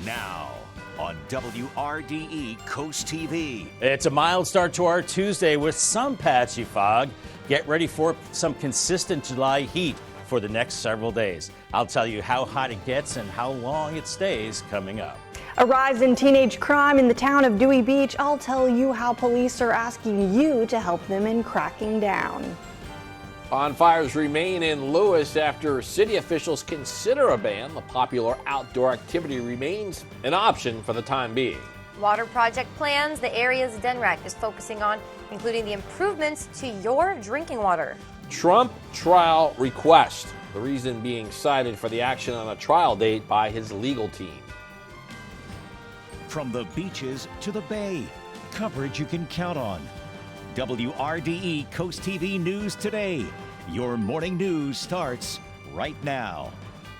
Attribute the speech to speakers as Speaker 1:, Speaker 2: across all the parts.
Speaker 1: Now on WRDE Coast TV.
Speaker 2: It's a mild start to our Tuesday with some patchy fog. Get ready for some consistent July heat for the next several days. I'll tell you how hot it gets and how long it stays coming up.
Speaker 3: A rise in teenage crime in the town of Dewey Beach. I'll tell you how police are asking you to help them in cracking down.
Speaker 4: Bonfires remain in Lewis after city officials consider a ban. The popular outdoor activity remains an option for the time being.
Speaker 5: Water project plans the area's DNREC is focusing on, including the improvements to your drinking water.
Speaker 4: Trump trial request. The reason being cited for the action on a trial date by his legal team.
Speaker 1: From the beaches to the bay, coverage you can count on. WRDE Coast TV News Today. Your morning news starts right now.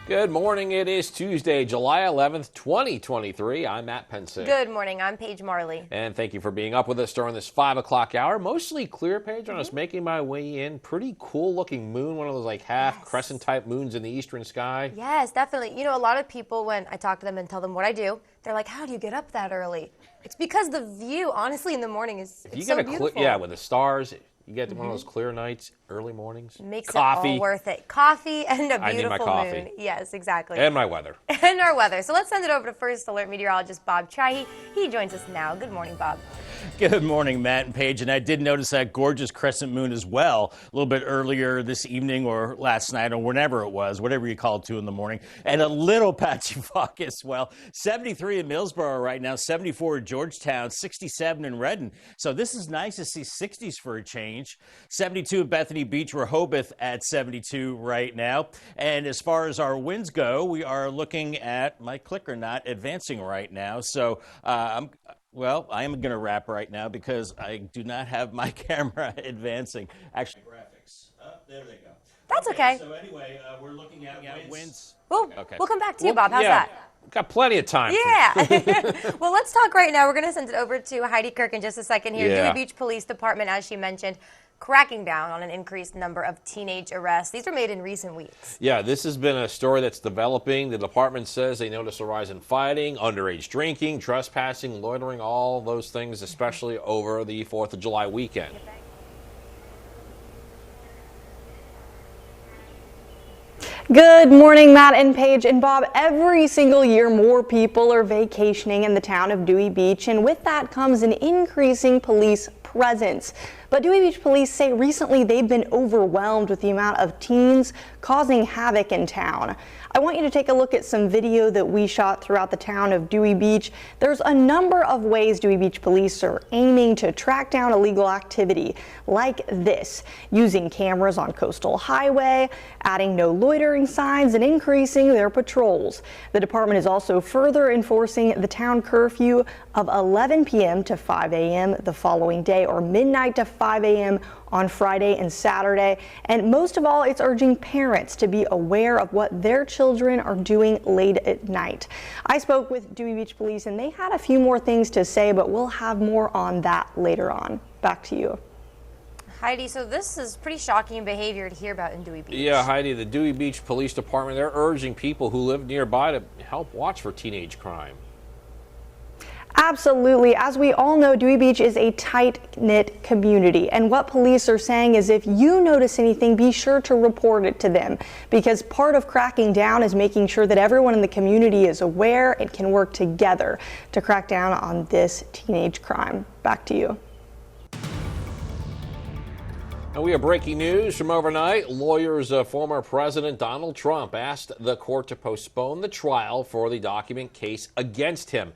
Speaker 4: Good morning. It is Tuesday, July 11th, 2023. I'm Matt Pensick.
Speaker 5: Good morning. I'm Paige Marley.
Speaker 4: And thank you for being up with us during this 5 o'clock hour. Mostly clear, Paige. I was making my way in. Pretty cool looking moon. One of those like half crescent type moons in the eastern sky.
Speaker 5: Yes, definitely. You know, a lot of people, when I talk to them and tell them what I do, they're like, how do you get up that early? It's because the view, honestly, in the morning is so beautiful.
Speaker 4: Yeah, with the stars. You get one of those clear nights, early mornings.
Speaker 5: Makes it all worth it. Coffee and a beautiful
Speaker 4: I need my coffee.
Speaker 5: moon. Yes, exactly.
Speaker 4: And my weather.
Speaker 5: And our weather. So let's send it over to First Alert meteorologist Bob Chahi. He joins us now. Good morning, Bob.
Speaker 2: Good morning, Matt and Paige. And I did notice that gorgeous crescent moon as well, a little bit earlier this evening or last night or whenever it was, whatever you call it, 2 in the morning. And a little patchy fog as well. 73 in Millsboro right now, 74 in Georgetown, 67 in Redden. So this is nice to see 60s for a change. 72 in Bethany Beach, Rehoboth at 72 right now. And as far as our winds go, we are looking at my clicker not advancing right now. So well, I am going to wrap right now because I do not have my camera advancing. Actually, graphics. There they go.
Speaker 5: That's okay.
Speaker 2: So anyway, we're looking at winds.
Speaker 5: Well, we'll come back to you, Bob. How's that?
Speaker 4: We've got plenty of time.
Speaker 5: Yeah. Well, let's talk right now. We're going to send it over to Heidi Kirk in just a second here.
Speaker 4: Yeah.
Speaker 5: Dewey Beach Police Department, as she mentioned, cracking down on an increased number of teenage arrests. These were made in recent weeks.
Speaker 4: Yeah, this has been a story that's developing. The department says they notice a rise in fighting, underage drinking, trespassing, loitering, all those things, especially over the 4th of July weekend.
Speaker 3: Good morning, Matt and Paige and Bob. Every single year, more people are vacationing in the town of Dewey Beach, and with that comes an increasing police presence. But Dewey Beach police say recently they've been overwhelmed with the amount of teens causing havoc in town. I want you to take a look at some video that we shot throughout the town of Dewey Beach. There's a number of ways Dewey Beach police are aiming to track down illegal activity, like this, using cameras on Coastal Highway, adding no loitering signs, and increasing their patrols. The department is also further enforcing the town curfew of 11 p.m. to 5 a.m. the following day, or midnight to 5 a.m. on Friday and Saturday. And most of all, it's urging parents to be aware of what their children are doing late at night. I spoke with Dewey Beach Police and they had a few more things to say, but we'll have more on that later on. Back to you.
Speaker 5: Heidi, so this is pretty shocking behavior to hear about in Dewey Beach.
Speaker 4: Yeah, Heidi, the Dewey Beach Police Department, they're urging people who live nearby to help watch for teenage crime.
Speaker 3: Absolutely. As we all know, Dewey Beach is a tight-knit community. And what police are saying is if you notice anything, be sure to report it to them. Because part of cracking down is making sure that everyone in the community is aware and can work together to crack down on this teenage crime. Back to you.
Speaker 4: And we have breaking news from overnight. Lawyers of former President Donald Trump asked the court to postpone the trial for the document case against him.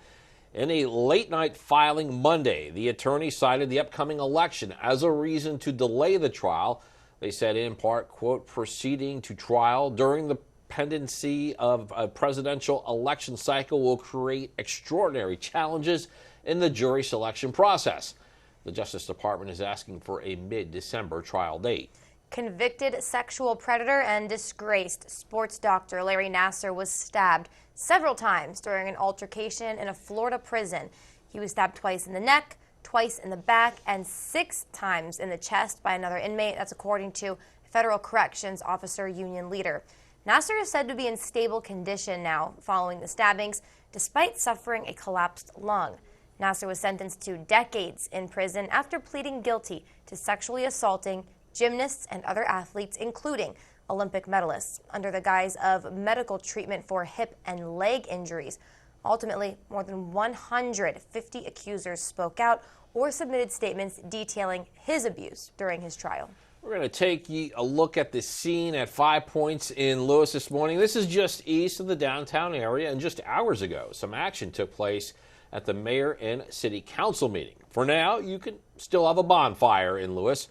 Speaker 4: In a late-night filing Monday, the attorney cited the upcoming election as a reason to delay the trial. They said in part, quote, proceeding to trial during the pendency of a presidential election cycle will create extraordinary challenges in the jury selection process. The Justice Department is asking for a mid-December trial date.
Speaker 5: Convicted sexual predator and disgraced sports doctor Larry Nassar was stabbed several times during an altercation in a Florida prison. He was stabbed twice in the neck, twice in the back, and 6 times in the chest by another inmate. That's according to federal corrections officer union leader. Nasser is said to be in stable condition now following the stabbings, despite suffering a collapsed lung. Nasser was sentenced to decades in prison after pleading guilty to sexually assaulting gymnasts and other athletes, including Olympic medalists, under the guise of medical treatment for hip and leg injuries. Ultimately, more than 150 accusers spoke out or submitted statements detailing his abuse during his trial.
Speaker 4: We're going to take a look at the scene at 5 Points in Lewis this morning. This is just east of the downtown area, and just hours ago, some action took place at the mayor and city council meeting. For now, you can still have a bonfire in Lewis.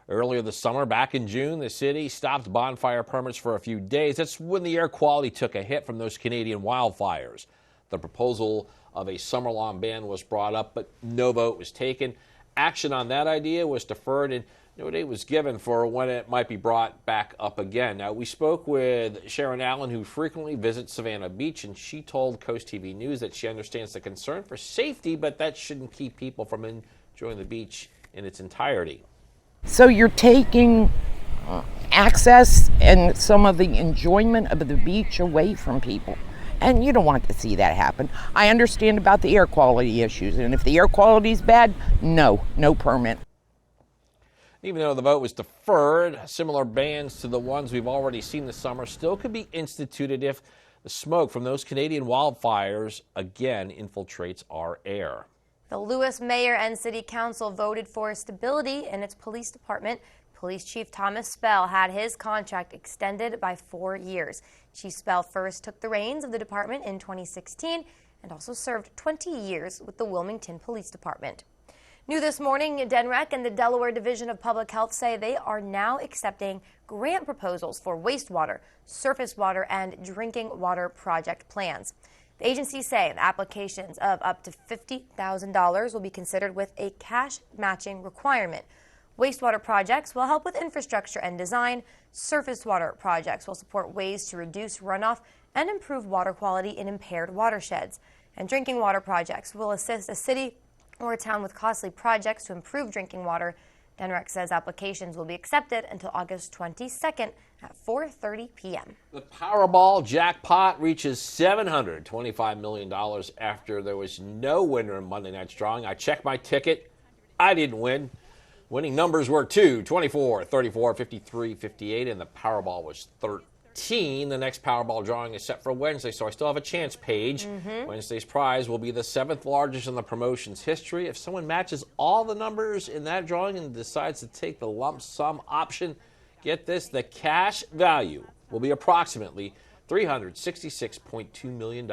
Speaker 4: Earlier this summer, back in June, the city stopped bonfire permits for a few days. That's when the air quality took a hit from those Canadian wildfires. The proposal of a summer-long ban was brought up, but no vote was taken. Action on that idea was deferred, and no date was given for when it might be brought back up again. Now, we spoke with Sharon Allen, who frequently visits Savannah Beach, and she told Coast TV News that she understands the concern for safety, but that shouldn't keep people from enjoying the beach in its entirety.
Speaker 6: So you're taking access and some of the enjoyment of the beach away from people. And you don't want to see that happen. I understand about the air quality issues, and if the air quality is bad, no permit.
Speaker 4: Even though the vote was deferred, similar bans to the ones we've already seen this summer still could be instituted if the smoke from those Canadian wildfires again infiltrates our air.
Speaker 5: The Lewis mayor and city council voted for stability in its police department. Police Chief Thomas Spell had his contract extended by 4 years. Chief Spell first took the reins of the department in 2016 and also served 20 years with the Wilmington Police Department. New this morning, DNREC and the Delaware Division of Public Health say they are now accepting grant proposals for wastewater, surface water, and drinking water project plans. The agencies say the applications of up to $50,000 will be considered with a cash matching requirement. Wastewater projects will help with infrastructure and design. Surface water projects will support ways to reduce runoff and improve water quality in impaired watersheds. And drinking water projects will assist a city or a town with costly projects to improve drinking water. DNREC says applications will be accepted until August 22nd at 4:30 p.m.
Speaker 4: The Powerball jackpot reaches $725 million after there was no winner in Monday night's drawing. I checked my ticket. I didn't win. Winning numbers were 2, 24, 34, 53, 58, and the Powerball was 13. The next Powerball drawing is set for Wednesday, so I still have a chance, Paige. Wednesday's prize will be the 7th largest in the promotion's history. If someone matches all the numbers in that drawing and decides to take the lump sum option, get this, the cash value will be approximately $366.2 million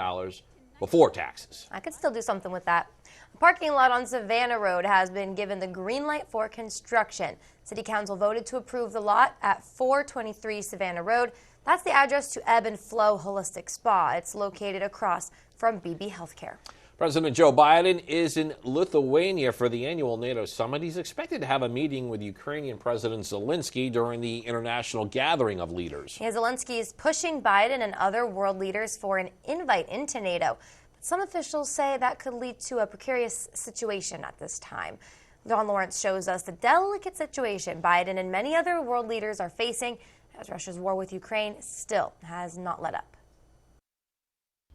Speaker 4: before taxes.
Speaker 5: I could still do something with that. The parking lot on Savannah Road has been given the green light for construction. City Council voted to approve the lot at 423 Savannah Road. That's the address to Ebb and Flow Holistic Spa. It's located across from BB Healthcare.
Speaker 4: President Joe Biden is in Lithuania for the annual NATO summit. He's expected to have a meeting with Ukrainian President Zelensky during the international gathering of leaders.
Speaker 5: Yeah, Zelensky is pushing Biden and other world leaders for an invite into NATO. But some officials say that could lead to a precarious situation at this time. Don Lawrence shows us the delicate situation Biden and many other world leaders are facing as Russia's war with Ukraine still has not let up.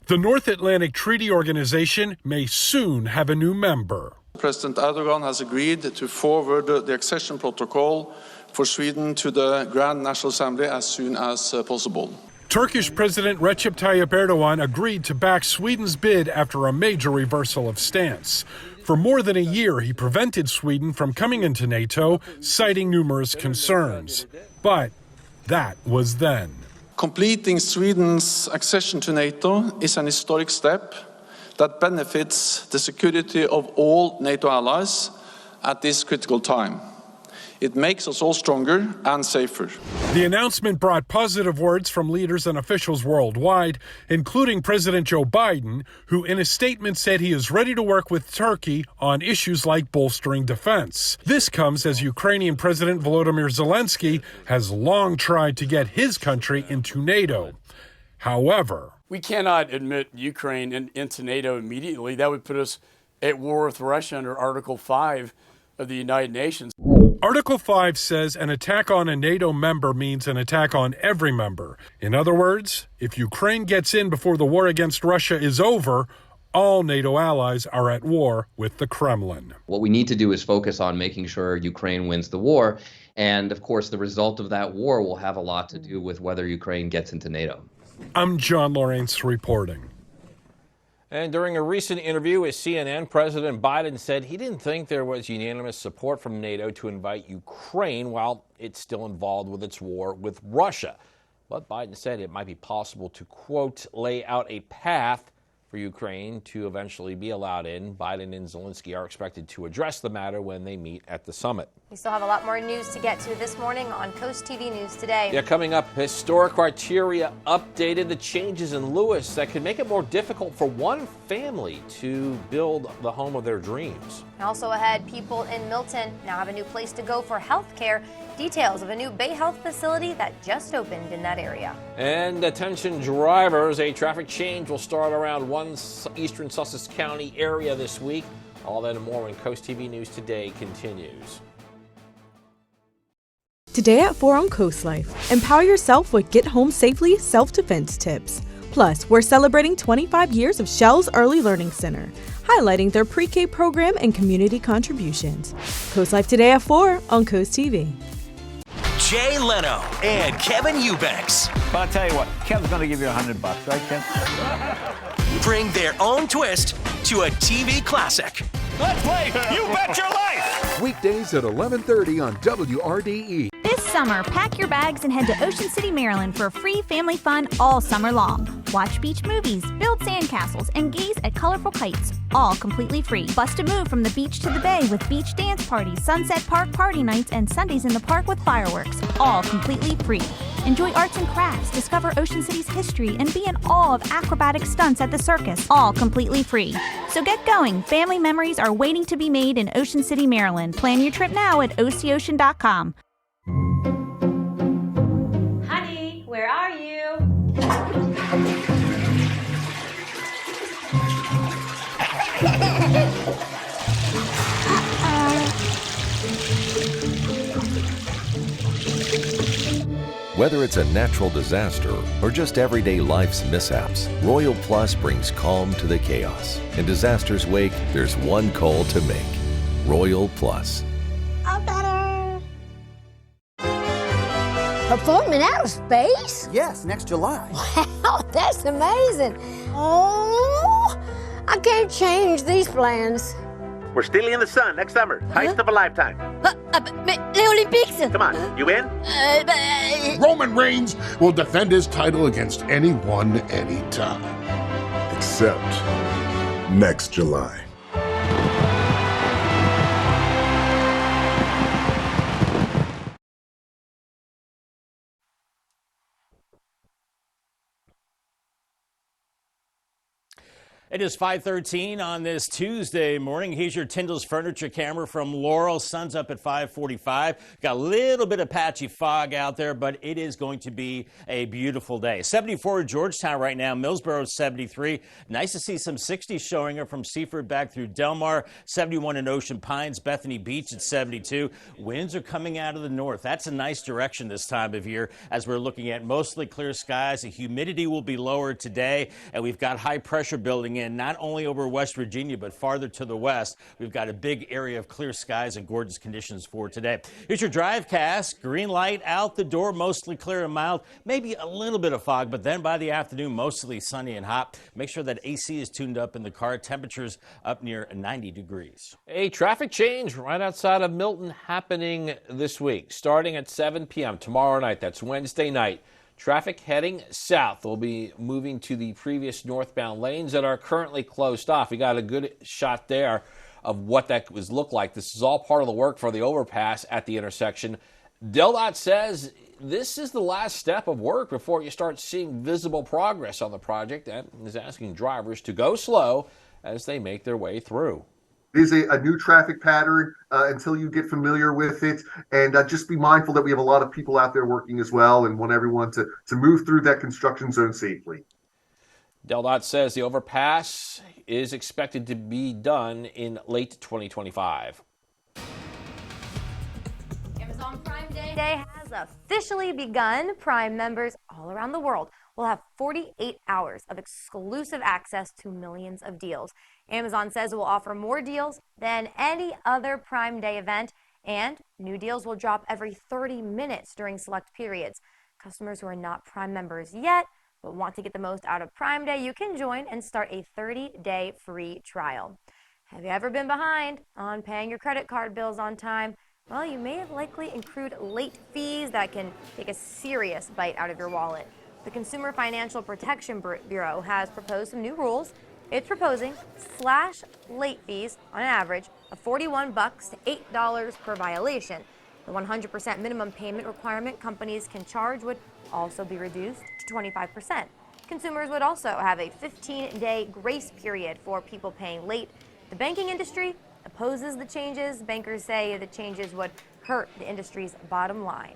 Speaker 7: The North Atlantic Treaty Organization may soon have a new member.
Speaker 8: President Erdogan has agreed to forward the accession protocol for Sweden to the Grand National Assembly as soon as possible.
Speaker 7: Turkish President Recep Tayyip Erdogan agreed to back Sweden's bid after a major reversal of stance. For more than a year, he prevented Sweden from coming into NATO, citing numerous concerns. But that was then.
Speaker 8: Completing Sweden's accession to NATO is an historic step that benefits the security of all NATO allies at this critical time. It makes us all stronger and safer.
Speaker 7: The announcement brought positive words from leaders and officials worldwide, including President Joe Biden, who in a statement said he is ready to work with Turkey on issues like bolstering defense. This comes as Ukrainian President Volodymyr Zelensky has long tried to get his country into NATO. However,
Speaker 9: we cannot admit Ukraine into NATO immediately. That would put us at war with Russia under Article 5 of the United Nations.
Speaker 7: Article 5 says an attack on a NATO member means an attack on every member. In other words, if Ukraine gets in before the war against Russia is over, all NATO allies are at war with the Kremlin.
Speaker 10: What we need to do is focus on making sure Ukraine wins the war. And of course, the result of that war will have a lot to do with whether Ukraine gets into NATO.
Speaker 7: I'm John Lawrence reporting.
Speaker 4: And during a recent interview with CNN, President Biden said he didn't think there was unanimous support from NATO to invite Ukraine while it's still involved with its war with Russia. But Biden said it might be possible to, quote, lay out a path for Ukraine to eventually be allowed in. Biden and Zelensky are expected to address the matter when they meet at the summit.
Speaker 5: We still have a lot more news to get to this morning on Coast TV News Today.
Speaker 4: Yeah, coming up, historic criteria updated, the changes in Lewis that could make it more difficult for one family to build the home of their dreams.
Speaker 5: Also ahead, people in Milton now have a new place to go for health care. Details of a new Bay Health facility that just opened in that area.
Speaker 4: And attention drivers, a traffic change will start around one eastern Sussex County area this week. All that and more when Coast TV News Today continues.
Speaker 11: Today at 4 on Coast Life, empower yourself with Get Home Safely self-defense tips. Plus, we're celebrating 25 years of Shell's Early Learning Center, highlighting their pre-K program and community contributions. Coast Life today at 4 on Coast TV.
Speaker 1: Jay Leno and Kevin Eubanks.
Speaker 12: But I'll tell you what, Kevin's going to give you $100, right, Ken?
Speaker 1: Bring their own twist to a TV classic.
Speaker 12: Let's play You Bet Your Life!
Speaker 13: Weekdays at 11:30 on WRDE.
Speaker 14: This summer, pack your bags and head to Ocean City, Maryland for free family fun all summer long. Watch beach movies, build sandcastles, and gaze at colorful kites, all completely free. Bust a move from the beach to the bay with beach dance parties, Sunset Park party nights, and Sundays in the park with fireworks, all completely free. Enjoy arts and crafts, discover Ocean City's history, and be in awe of acrobatic stunts at the circus, all completely free. So get going. Family memories are waiting to be made in Ocean City, Maryland. Plan your trip now at OCOcean.com.
Speaker 15: Honey, where are you?
Speaker 16: Whether it's a natural disaster or just everyday life's mishaps, Royal Plus brings calm to the chaos. In disaster's wake, there's one call to make. Royal Plus.
Speaker 15: I'm better. Performing out of space?
Speaker 17: Yes, next July.
Speaker 15: Wow, that's amazing. Oh, I can't change these plans.
Speaker 17: We're stealing in the sun next summer. Heist of a lifetime.
Speaker 15: The Olympics.
Speaker 17: Come on, you in?
Speaker 18: Roman Reigns will defend his title against anyone, anytime. Except next July.
Speaker 2: It is 5:13 on this Tuesday morning. Here's your Tyndall's Furniture camera from Laurel. Sun's up at 5:45. Got a little bit of patchy fog out there, but it is going to be a beautiful day. 74 Georgetown right now. Millsboro 73. Nice to see some 60s showing up from Seaford back through Delmar. 71 in Ocean Pines. Bethany Beach at 72. Winds are coming out of the north. That's a nice direction this time of year as we're looking at mostly clear skies. The humidity will be lower today, and we've got high pressure building in not only over West Virginia, but farther to the west. We've got a big area of clear skies and gorgeous conditions for today. Here's your drivecast. Green light out the door, mostly clear and mild. Maybe a little bit of fog, but then by the afternoon, mostly sunny and hot. Make sure that AC is tuned up in the car. Temperatures up near 90 degrees.
Speaker 4: A traffic change right outside of Milton happening this week, starting at 7 p.m. tomorrow night. That's Wednesday night. Traffic heading south will be moving to the previous northbound lanes that are currently closed off. We got a good shot there of what that was look like. This is all part of the work for the overpass at the intersection. DelDOT says this is the last step of work before you start seeing visible progress on the project, and is asking drivers to go slow as they make their way through.
Speaker 19: It is a new traffic pattern until you get familiar with it. And just be mindful that we have a lot of people out there working as well and want everyone to move through that construction zone safely.
Speaker 4: DelDOT says the overpass is expected to be done in late 2025.
Speaker 5: Day has officially begun. Prime members all around the world will have 48 hours of exclusive access to millions of deals. Amazon says it will offer more deals than any other Prime Day event, and new deals will drop every 30 minutes during select periods. Customers who are not Prime members yet but want to get the most out of Prime Day, you can join and start a 30-day free trial. Have you ever been behind on paying your credit card bills on time? Well, you may have likely accrued late fees that can take a serious bite out of your wallet. The Consumer Financial Protection Bureau has proposed some new rules. It's proposing slash late fees on an average of $41 to $8 per violation. The 100% minimum payment requirement companies can charge would also be reduced to 25%. Consumers would also have a 15-day grace period for people paying late. The banking industry opposes the changes. Bankers say the changes would hurt the industry's bottom line.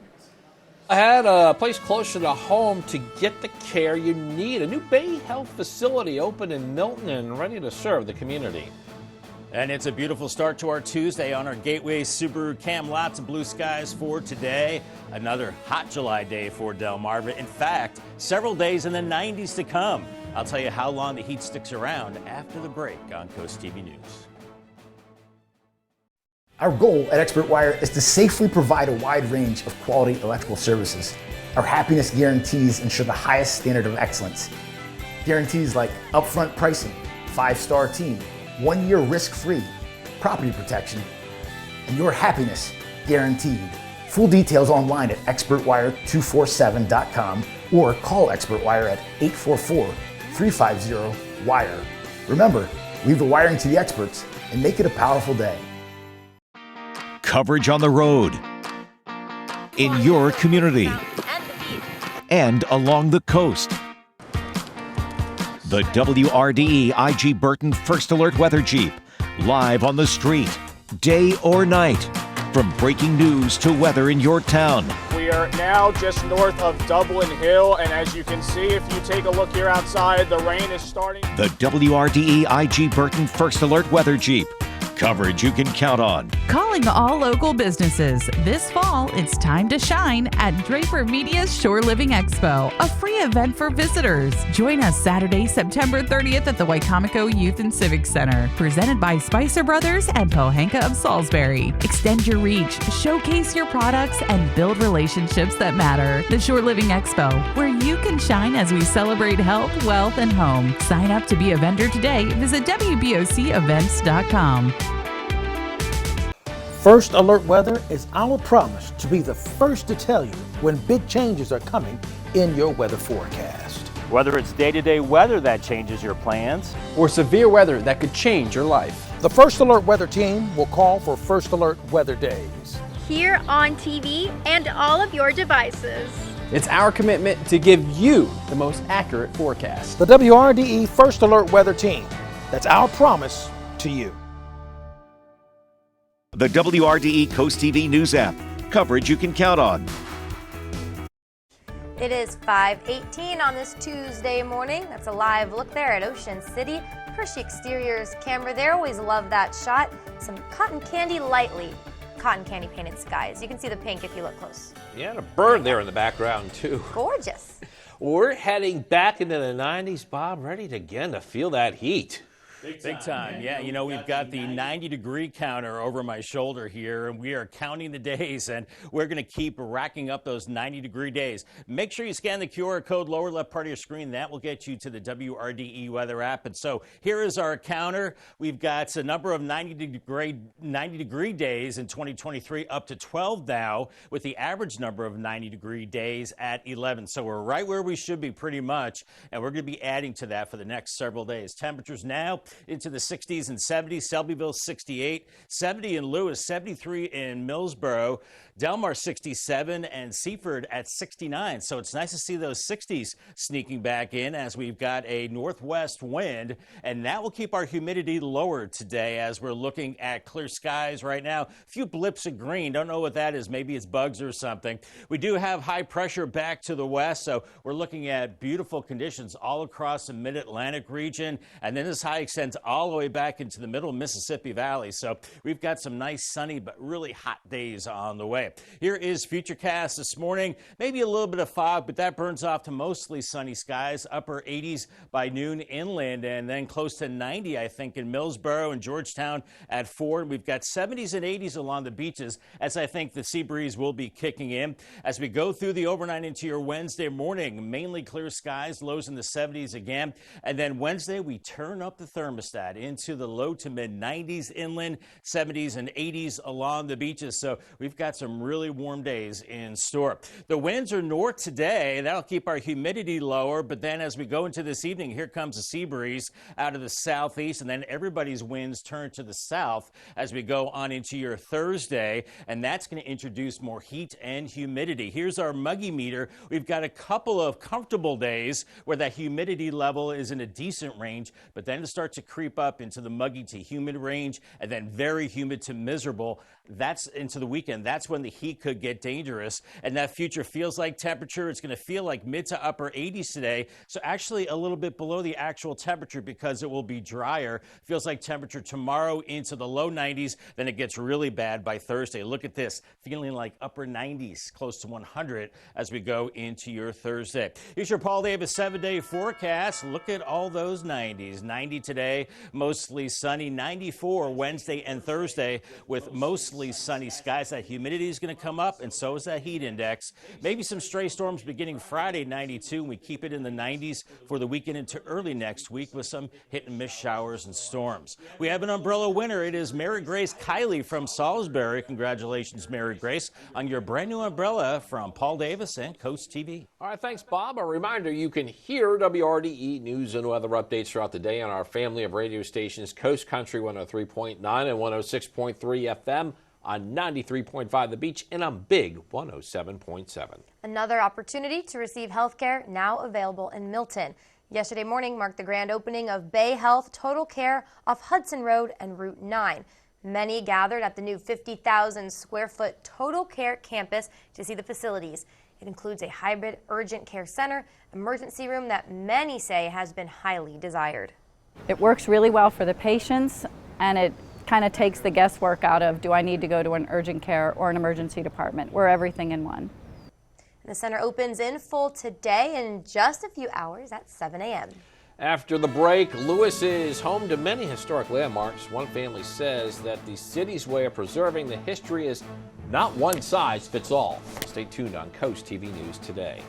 Speaker 4: I had a place closer to home to get the care you need. A new Bay Health facility opened in Milton and ready to serve the community.
Speaker 2: And it's a beautiful start to our Tuesday on our Gateway Subaru Cam. Lots of blue skies for today. Another hot July day for Delmarva. In fact, several days in the 90s to come. I'll tell you how long the heat sticks around after the break on Coast TV News.
Speaker 20: Our goal at Expert Wire is to safely provide a wide range of quality electrical services. Our happiness guarantees ensure the highest standard of excellence. Guarantees like upfront pricing, 5-star team, 1-year risk-free, property protection, and your happiness guaranteed. Full details online at expertwire247.com or call Expert Wire at 844-350-WIRE. Remember, leave the wiring to the experts and make it a powerful day.
Speaker 1: Coverage on the road, in your community, and along the coast. The WRDE IG Burton First Alert Weather Jeep, live on the street, day or night. From breaking news to weather in your town.
Speaker 21: We are now just north of Dublin Hill, and as you can see, if you take a look here outside, the rain is starting.
Speaker 1: The WRDE IG Burton First Alert Weather Jeep. Coverage you can count on.
Speaker 22: Calling all local businesses. This fall, it's time to shine at Draper Media's Shore Living Expo, a free event for visitors. Join us Saturday, September 30th at the Wicomico Youth and Civic Center, presented by Spicer Brothers and Pohanka of Salisbury. Extend your reach, showcase your products, and build relationships that matter. The Shore Living Expo, where you can shine as we celebrate health, wealth, and home. Sign up to be a vendor today. Visit WBOCevents.com.
Speaker 23: First Alert Weather is our promise to be the first to tell you when big changes are coming in your weather forecast.
Speaker 12: Whether it's day-to-day weather that changes your plans,
Speaker 9: or severe weather that could change your life.
Speaker 23: The First Alert Weather team will call for First Alert Weather Days.
Speaker 24: Here on TV and all of your devices.
Speaker 9: It's our commitment to give you the most accurate forecast.
Speaker 23: The WRDE First Alert Weather team. That's our promise to you.
Speaker 1: The WRDE Coast TV News app. Coverage you can count on.
Speaker 5: It is 5:18 on this Tuesday morning. That's a live look there at Ocean City. Hershey Exteriors camera there. Always love that shot. Some cotton candy painted skies. You can see the pink if you look close.
Speaker 4: Yeah, and a bird there in the background, too.
Speaker 5: Gorgeous.
Speaker 4: We're heading back into the 90s, Bob, ready again to feel that heat.
Speaker 2: Big time. Yeah, you know, we've got the 90-degree counter over my shoulder here, and we are counting the days, and we're going to keep racking up those 90-degree days. Make sure you scan the QR code lower left part of your screen. That will get you to the WRDE weather app. And so here is our counter. We've got a number of 90-degree days in 2023, up to 12 now, with the average number of 90-degree days at 11. So we're right where we should be pretty much, and we're going to be adding to that for the next several days. Temperatures now into the 60s and 70s. Selbyville 68, 70 in Lewis, 73 in Millsboro, Delmar 67, and Seaford at 69. So it's nice to see those 60s sneaking back in as we've got a northwest wind, and that will keep our humidity lower today as we're looking at clear skies right now. A few blips of green. Don't know what that is. Maybe it's bugs or something. We do have high pressure back to the west, so we're looking at beautiful conditions all across the mid-Atlantic region, and then this high extends all the way back into the middle Mississippi Valley. So we've got some nice sunny but really hot days on the way. Here is Futurecast this morning. Maybe a little bit of fog, but that burns off to mostly sunny skies. Upper 80s by noon inland, and then close to 90, I think, in Millsboro and Georgetown at Ford. We've got 70s and 80s along the beaches, as I think the sea breeze will be kicking in. As we go through the overnight into your Wednesday morning, mainly clear skies, lows in the 70s again. And then Wednesday, we turn up the thermostat into the low to mid 90s inland, 70s and 80s along the beaches. So we've got some really warm days in store. The winds are north today. That'll keep our humidity lower. But then as we go into this evening, here comes a sea breeze out of the southeast. And then everybody's winds turn to the south as we go on into your Thursday. And that's going to introduce more heat and humidity. Here's our muggy meter. We've got a couple of comfortable days where that humidity level is in a decent range, but then it starts to creep up into the muggy to humid range and then very humid to miserable. That's into the weekend. That's when the heat could get dangerous. And that future feels like temperature. It's going to feel like mid to upper 80s today. So actually a little bit below the actual temperature because it will be drier. Feels like temperature tomorrow into the low 90s. Then it gets really bad by Thursday. Look at this, feeling like upper 90s, close to 100 as we go into your Thursday. Here's your Paul Davis 7-day forecast. Look at all those 90s. 90 today, mostly sunny. 94 Wednesday and Thursday with mostly sunny skies. That humidity is going to come up, and so is that heat index. Maybe some stray storms beginning Friday, 92. We keep it in the 90s for the weekend into early next week with some hit and miss showers and storms. We have an umbrella winner. It is Mary Grace Kiley from Salisbury. Congratulations, Mary Grace, on your brand new umbrella from Paul Davis and Coast TV.
Speaker 4: All right, thanks, Bob. A reminder, you can hear WRDE news and weather updates throughout the day on our family of radio stations, Coast Country 103.9 and 106.3 FM, on 93.5 The Beach, and on Big 107.7.
Speaker 5: Another opportunity to receive health care now available in Milton. Yesterday morning marked the grand opening of Bay Health Total Care off Hudson Road and Route 9. Many gathered at the new 50,000 square foot Total Care campus to see the facilities. It includes a hybrid urgent care center, emergency room that many say has been highly desired.
Speaker 3: It works really well for the patients, and it kind of takes the guesswork out of, do I need to go to an urgent care or an emergency department? We're everything in one.
Speaker 5: The center opens in full today in just a few hours at 7 a.m.
Speaker 4: After the break, Lewis is home to many historic landmarks. One family says that the city's way of preserving the history is not one size fits all. Stay tuned on Coast TV News today.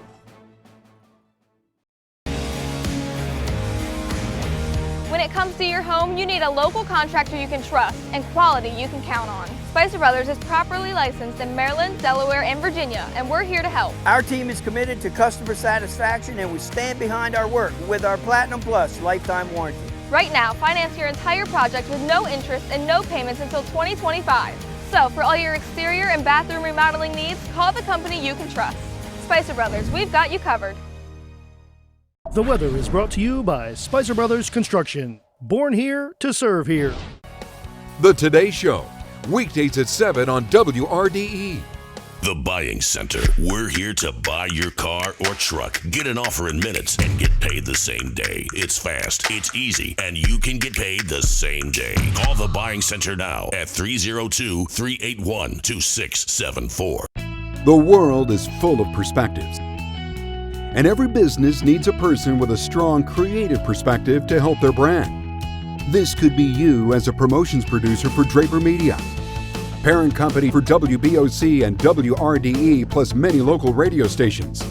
Speaker 24: When it comes to your home, you need a local contractor you can trust and quality you can count on. Spicer Brothers is properly licensed in Maryland, Delaware, and Virginia, and we're here to help.
Speaker 6: Our team is committed to customer satisfaction, and we stand behind our work with our Platinum Plus lifetime warranty.
Speaker 24: Right now, finance your entire project with no interest and no payments until 2025. So, for all your exterior and bathroom remodeling needs, call the company you can trust. Spicer Brothers, we've got you covered.
Speaker 8: The weather is brought to you by Spicer Brothers Construction. Born here to serve here.
Speaker 13: The Today Show, weekdays at 7 on WRDE.
Speaker 10: The Buying Center. We're here to buy your car or truck. Get an offer in minutes and get paid the same day. It's fast, it's easy, and you can get paid the same day. Call the Buying Center now at 302-381-2674.
Speaker 13: The world is full of perspectives, and every business needs a person with a strong creative perspective to help their brand. This could be you as a promotions producer for Draper Media, parent company for WBOC and WRDE, plus many local radio stations.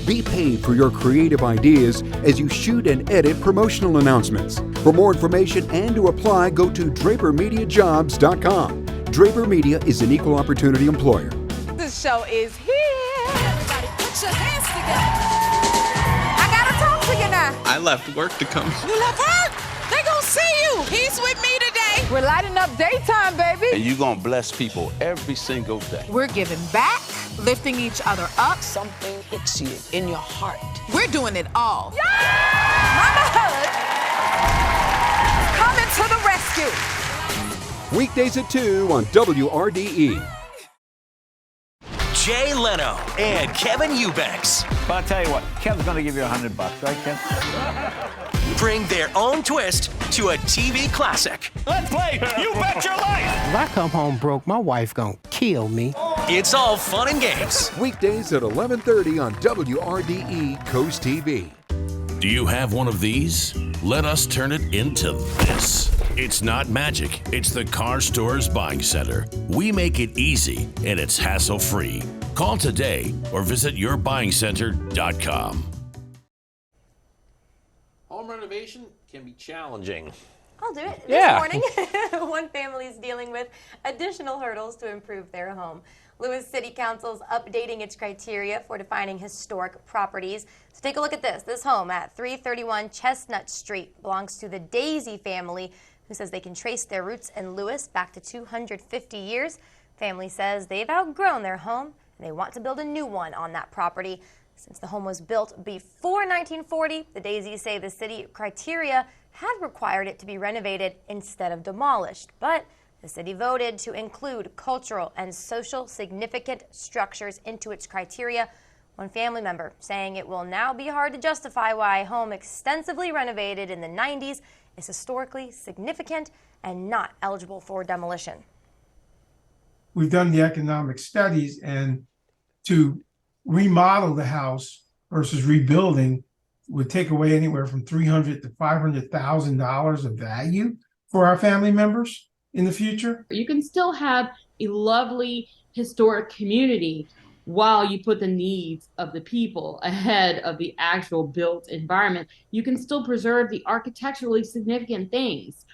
Speaker 13: Be paid for your creative ideas as you shoot and edit promotional announcements. For more information and to apply, go to drapermediajobs.com. Draper Media is an equal opportunity employer.
Speaker 25: This show is here. Everybody put your hands together. I gotta talk to you now.
Speaker 26: I left work to come.
Speaker 25: You left work? They gonna see you. He's with me today. We're lighting up daytime, baby.
Speaker 26: And you're gonna bless people every single day.
Speaker 25: We're giving back, lifting each other up. Something hits you in your heart. We're doing it all. Yeah! Mama Hood, coming to the rescue.
Speaker 13: Weekdays at 2 on WRDE.
Speaker 1: Jay Leno and Kevin Eubanks.
Speaker 12: But I'll tell you what, Kevin's going to give you $100, right, Ken?
Speaker 7: bring their own twist to a TV classic.
Speaker 11: Let's play You Bet Your Life.
Speaker 14: If I come home broke, my wife gonna kill me.
Speaker 7: It's all fun and games.
Speaker 13: Weekdays at 11:30 on WRDE Coast TV.
Speaker 10: Do you have one of these? Let us turn it into this. It's not magic. It's the Car Store's Buying Center. We make it easy and it's hassle-free. Call today or visit yourbuyingcenter.com.
Speaker 4: Home renovation can be challenging.
Speaker 5: I'll do it.
Speaker 4: Yeah.
Speaker 5: This morning, one family is dealing with additional hurdles to improve their home. Lewis City Council's updating its criteria for defining historic properties. So take a look at this. This home at 331 Chestnut Street belongs to the Daisy family, who says they can trace their roots in Lewis back to 250 years. Family says they've outgrown their home and they want to build a new one on that property. Since the home was built before 1940, the Daisies say the city criteria had required it to be renovated instead of demolished, but the city voted to include cultural and social significant structures into its criteria. One family member saying it will now be hard to justify why a home extensively renovated in the 90s is historically significant and not eligible for demolition.
Speaker 15: We've done the economic studies, and to remodel the house versus rebuilding would take away anywhere from $300,000 to $500,000 of value for our family members in the future.
Speaker 16: You can still have a lovely historic community while you put the needs of the people ahead of the actual built environment. You can still preserve the architecturally significant things.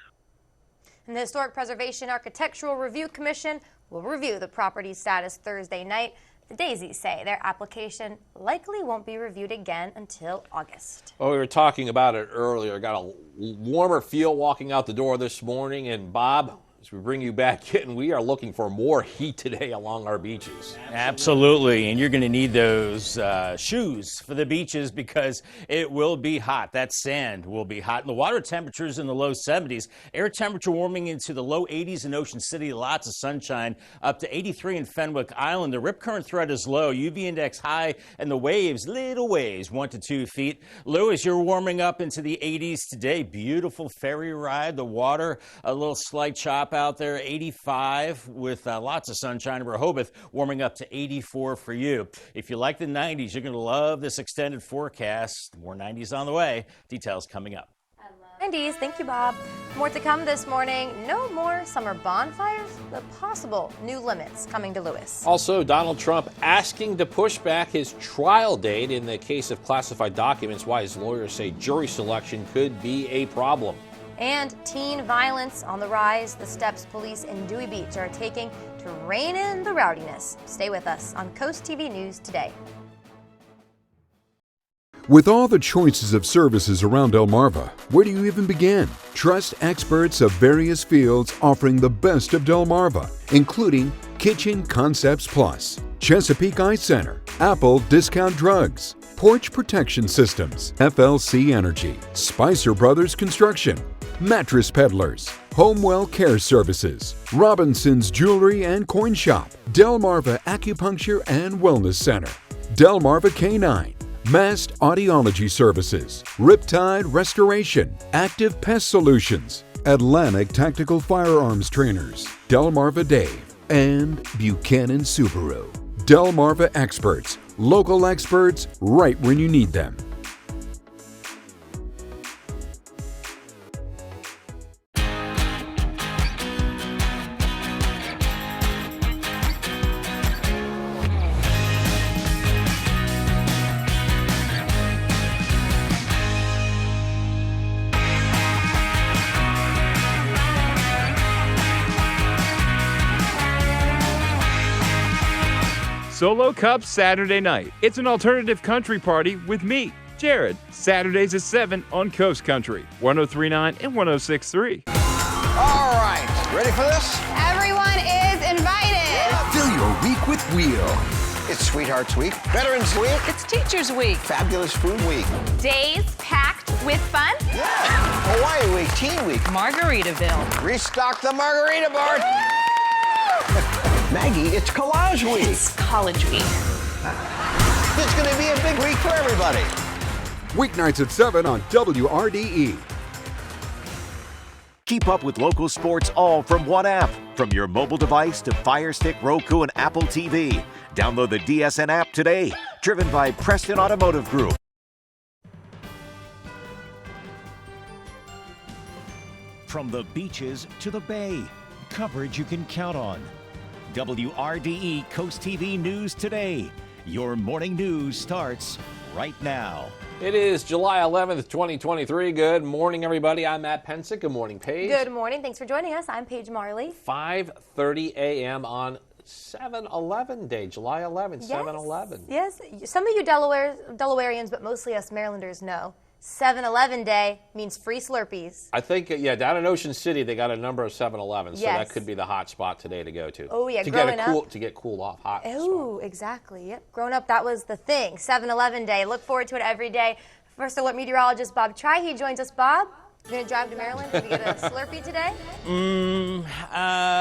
Speaker 5: And the Historic Preservation Architectural Review Commission will review the property's status Thursday night. The Daisies say their application likely won't be reviewed again until August.
Speaker 4: Well, we were talking about it earlier. Got a warmer feel walking out the door this morning. And Bob, as we bring you back in, we are looking for more heat today along our beaches.
Speaker 2: Absolutely, and you're going to need those shoes for the beaches because it will be hot. That sand will be hot. And the water temperatures in the low 70s. Air temperature warming into the low 80s in Ocean City. Lots of sunshine. Up to 83 in Fenwick Island. The rip current threat is low. UV index high. And the waves, little waves, 1 to 2 feet. Lewis, you're warming up into the 80s today. Beautiful ferry ride. The water, a little slight chop out there. 85 with lots of sunshine. Rehoboth warming up to 84 for you. If you like the 90s, you're going to love this extended forecast. More 90s on the way. Details coming up.
Speaker 5: 90s. Thank you, Bob. More to come this morning. No more summer bonfires, but possible new limits coming to Lewis.
Speaker 4: Also, Donald Trump asking to push back his trial date in the case of classified documents, why his lawyers say jury selection could be a problem.
Speaker 5: And teen violence on the rise. The steps police in Dewey Beach are taking to rein in the rowdiness. Stay with us on Coast TV News today.
Speaker 13: With all the choices of services around Delmarva, where do you even begin? Trust experts of various fields offering the best of Delmarva, including Kitchen Concepts Plus, Chesapeake Eye Center, Apple Discount Drugs, Porch Protection Systems, FLC Energy, Spicer Brothers Construction, Mattress Peddlers, Homewell Care Services, Robinson's Jewelry and Coin Shop, Delmarva Acupuncture and Wellness Center, Delmarva Canine, Mast Audiology Services, Riptide Restoration, Active Pest Solutions, Atlantic Tactical Firearms Trainers, Delmarva Dave, and Buchanan Subaru. Delmarva experts, local experts right when you need them.
Speaker 17: Solo Cup Saturday night. It's an alternative country party with me, Jared. Saturdays at 7 on Coast Country, 103.9 and 106.3.
Speaker 27: All right, ready for this?
Speaker 28: Everyone is invited.
Speaker 27: Fill your week with Wheel. It's Sweethearts Week, Veterans Week.
Speaker 28: It's Teachers Week.
Speaker 27: Fabulous Food Week.
Speaker 28: Days packed with fun.
Speaker 27: Yeah. Hawaii Week, Teen Week.
Speaker 28: Margaritaville.
Speaker 27: Restock the margarita bar. Maggie, it's Collage Week.
Speaker 28: It's College Week.
Speaker 27: It's going to be a big week for everybody.
Speaker 13: Weeknights at 7 on WRDE.
Speaker 1: Keep up with local sports all from one app. From your mobile device to Fire Stick, Roku, and Apple TV. Download the DSN app today. Driven by Preston Automotive Group. From the beaches to the bay, coverage you can count on. WRDE Coast TV News Today. Your morning news starts right now.
Speaker 4: It is July 11th, 2023. Good morning, everybody. I'm Matt Pensick. Good morning, Paige.
Speaker 5: Good morning. Thanks for joining us. I'm Paige Marley.
Speaker 4: 5:30 a.m. on 7/11 day, July 11th, 7/11.
Speaker 5: Yes. Some of you Delawareans, but mostly us Marylanders know. 7/11 day means free Slurpees.
Speaker 4: I think, down in Ocean City, they got a number of 7-Elevens, so
Speaker 5: Yes.
Speaker 4: that could be the hot spot today to go to.
Speaker 5: Oh, yeah,
Speaker 4: to
Speaker 5: growing
Speaker 4: get
Speaker 5: up.
Speaker 4: To get cooled off hot.
Speaker 5: Oh, exactly. Yep. Growing up, that was the thing. 7/11 day. Look forward to it every day. First alert meteorologist Bob Trihe joins us. Bob, you going to drive to Maryland to get a Slurpee today?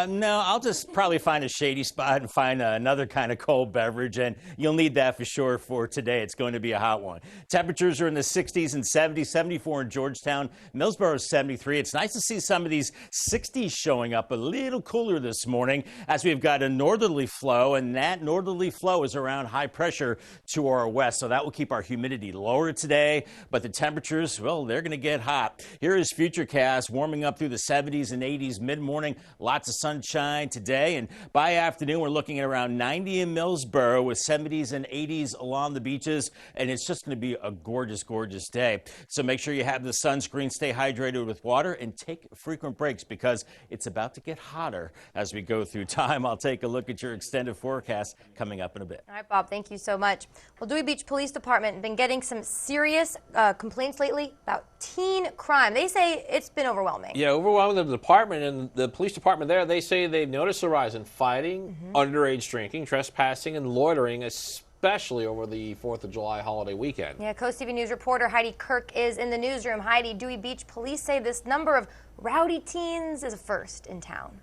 Speaker 2: No, I'll just probably find a shady spot and find another kind of cold beverage, and you'll need that for sure for today. It's going to be a hot one. Temperatures are in the 60s and 70s, 74 in Georgetown. Millsboro is 73. It's nice to see some of these 60s showing up a little cooler this morning as we've got a northerly flow, and that northerly flow is around high pressure to our west, so that will keep our humidity lower today, but the temperatures, well, they're going to get hot. Here is Futurecast warming up through the 70s and 80s mid-morning. Lots of sunshine today, and by afternoon we're looking at around 90 in Millsboro with 70s and 80s along the beaches, and it's just going to be a gorgeous, gorgeous day. So make sure you have the sunscreen, stay hydrated with water, and take frequent breaks because it's about to get hotter as we go through time. I'll take a look at your extended forecast coming up in a bit.
Speaker 5: All right, Bob, thank you so much. Well, Dewey Beach Police Department been getting some serious complaints lately about teen crime. They say it's been overwhelming.
Speaker 4: Yeah, overwhelming the department, and the police department there, they say they've noticed a rise in fighting, underage drinking, trespassing, and loitering, especially over the 4th of July holiday weekend.
Speaker 5: Yeah, Coast TV News reporter Heidi Kirk is in the newsroom. Heidi, Dewey Beach police say this number of rowdy teens is a first in town.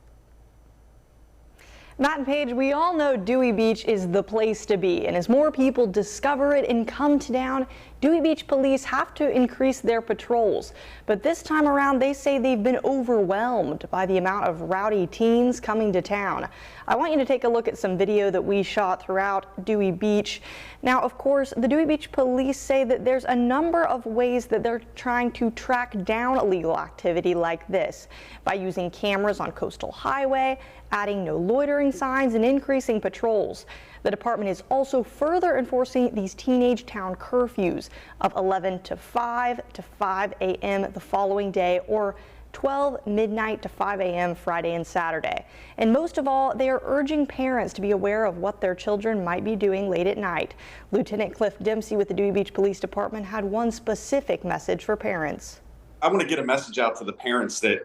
Speaker 3: Matt and Paige, we all know Dewey Beach is the place to be, and as more people discover it and come to town, Dewey Beach police have to increase their patrols. But this time around, they say they've been overwhelmed by the amount of rowdy teens coming to town. I want you to take a look at some video that we shot throughout Dewey Beach. Now, of course, the Dewey Beach police say that there's a number of ways that they're trying to track down illegal activity like this by using cameras on Coastal Highway, adding no loitering signs, and increasing patrols. The department is also further enforcing these teenage town curfews of 11 to 5 to 5 a.m. the following day, or 12 midnight to 5 a.m. Friday and Saturday. And most of all, they are urging parents to be aware of what their children might be doing late at night. Lieutenant Cliff Dempsey with the Dewey Beach Police Department had one specific message for parents.
Speaker 9: I want to get a message out to the parents that,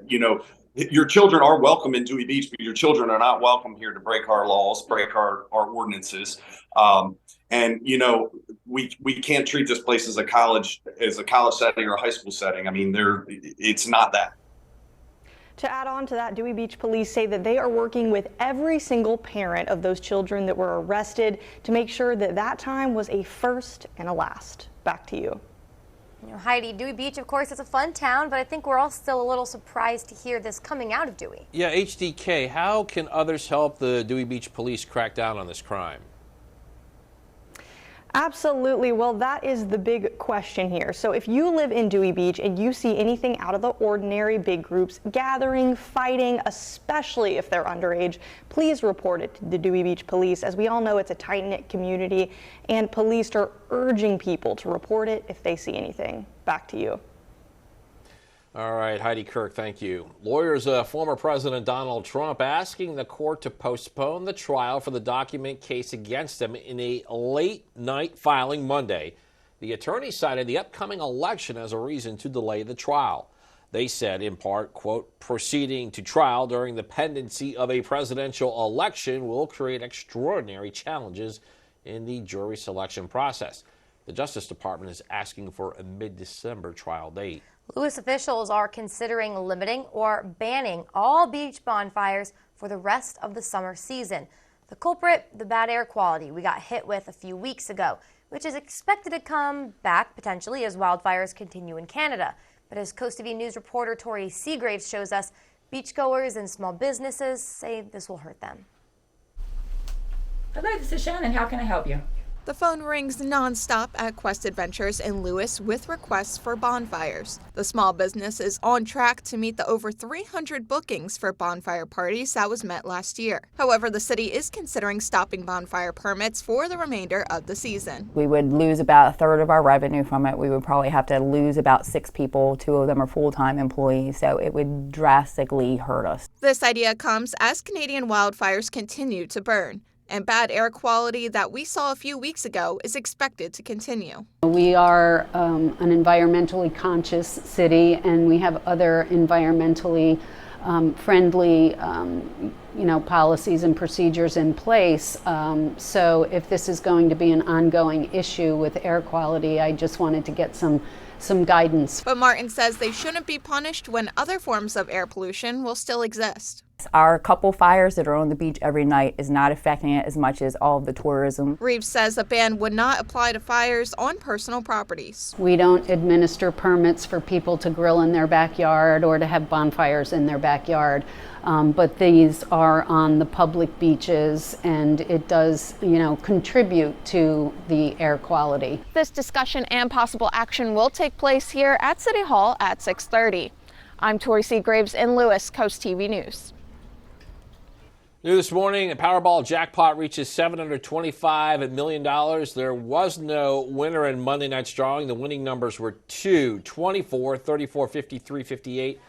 Speaker 9: your children are welcome in Dewey Beach, but your children are not welcome here to break our laws, break our ordinances. And we can't treat this place as a college setting or a high school setting. I mean, it's not that.
Speaker 3: To add on to that, Dewey Beach police say that they are working with every single parent of those children that were arrested to make sure that that time was a first and a last. Back to you.
Speaker 5: Heidi, Dewey Beach, of course, is a fun town, but I think we're all still a little surprised to hear this coming out of Dewey.
Speaker 4: Yeah, HDK, how can others help the Dewey Beach police crack down on this crime?
Speaker 3: Absolutely. Well, that is the big question here. So if you live in Dewey Beach and you see anything out of the ordinary, big groups gathering, fighting, especially if they're underage, please report it to the Dewey Beach police. As we all know, it's a tight-knit community, and police are urging people to report it if they see anything. Back to you.
Speaker 4: All right, Heidi Kirk, thank you. Lawyers of former President Donald Trump asking the court to postpone the trial for the document case against him in a late-night filing Monday. The attorney cited the upcoming election as a reason to delay the trial. They said, in part, quote, proceeding to trial during the pendency of a presidential election will create extraordinary challenges in the jury selection process. The Justice Department is asking for a mid-December trial date.
Speaker 5: Lewis officials are considering limiting or banning all beach bonfires for the rest of the summer season. The culprit, the bad air quality we got hit with a few weeks ago. which is expected to come back potentially as wildfires continue in Canada. But as Coast TV News reporter Tori Seagraves shows us, beachgoers and small businesses say this will hurt them.
Speaker 6: Hello, this is Shannon. How can I help you?
Speaker 18: The phone rings nonstop at Quest Adventures in Lewis with requests for bonfires. The small business is on track to meet the over 300 bookings for bonfire parties that was met last year. However, the city is considering stopping bonfire permits for the remainder of the season.
Speaker 19: We would lose about a third of our revenue from it. We would probably have to lose about 6 people. 2 of them are full-time employees, so it would drastically hurt us.
Speaker 18: This idea comes as Canadian wildfires continue to burn, and bad air quality that we saw a few weeks ago is expected to continue.
Speaker 20: We are an environmentally conscious city, and we have other environmentally friendly policies and procedures in place. So if this is going to be an ongoing issue with air quality, I just wanted to get some guidance.
Speaker 18: But Martin says they shouldn't be punished when other forms of air pollution will still exist.
Speaker 19: Our couple fires that are on the beach every night is not affecting it as much as all of the tourism.
Speaker 18: Reeves says a ban would not apply to fires on personal properties.
Speaker 20: We don't administer permits for people to grill in their backyard or to have bonfires in their backyard. But these are on the public beaches, and it does, contribute to the air quality.
Speaker 18: This discussion and possible action will take place here at City Hall at 6:30. I'm Tori Seagraves in Lewis, Coast TV News.
Speaker 4: New this morning, the Powerball jackpot reaches $725 million. There was no winner in Monday night's drawing. The winning numbers were 2, 24, 34, 53, 58.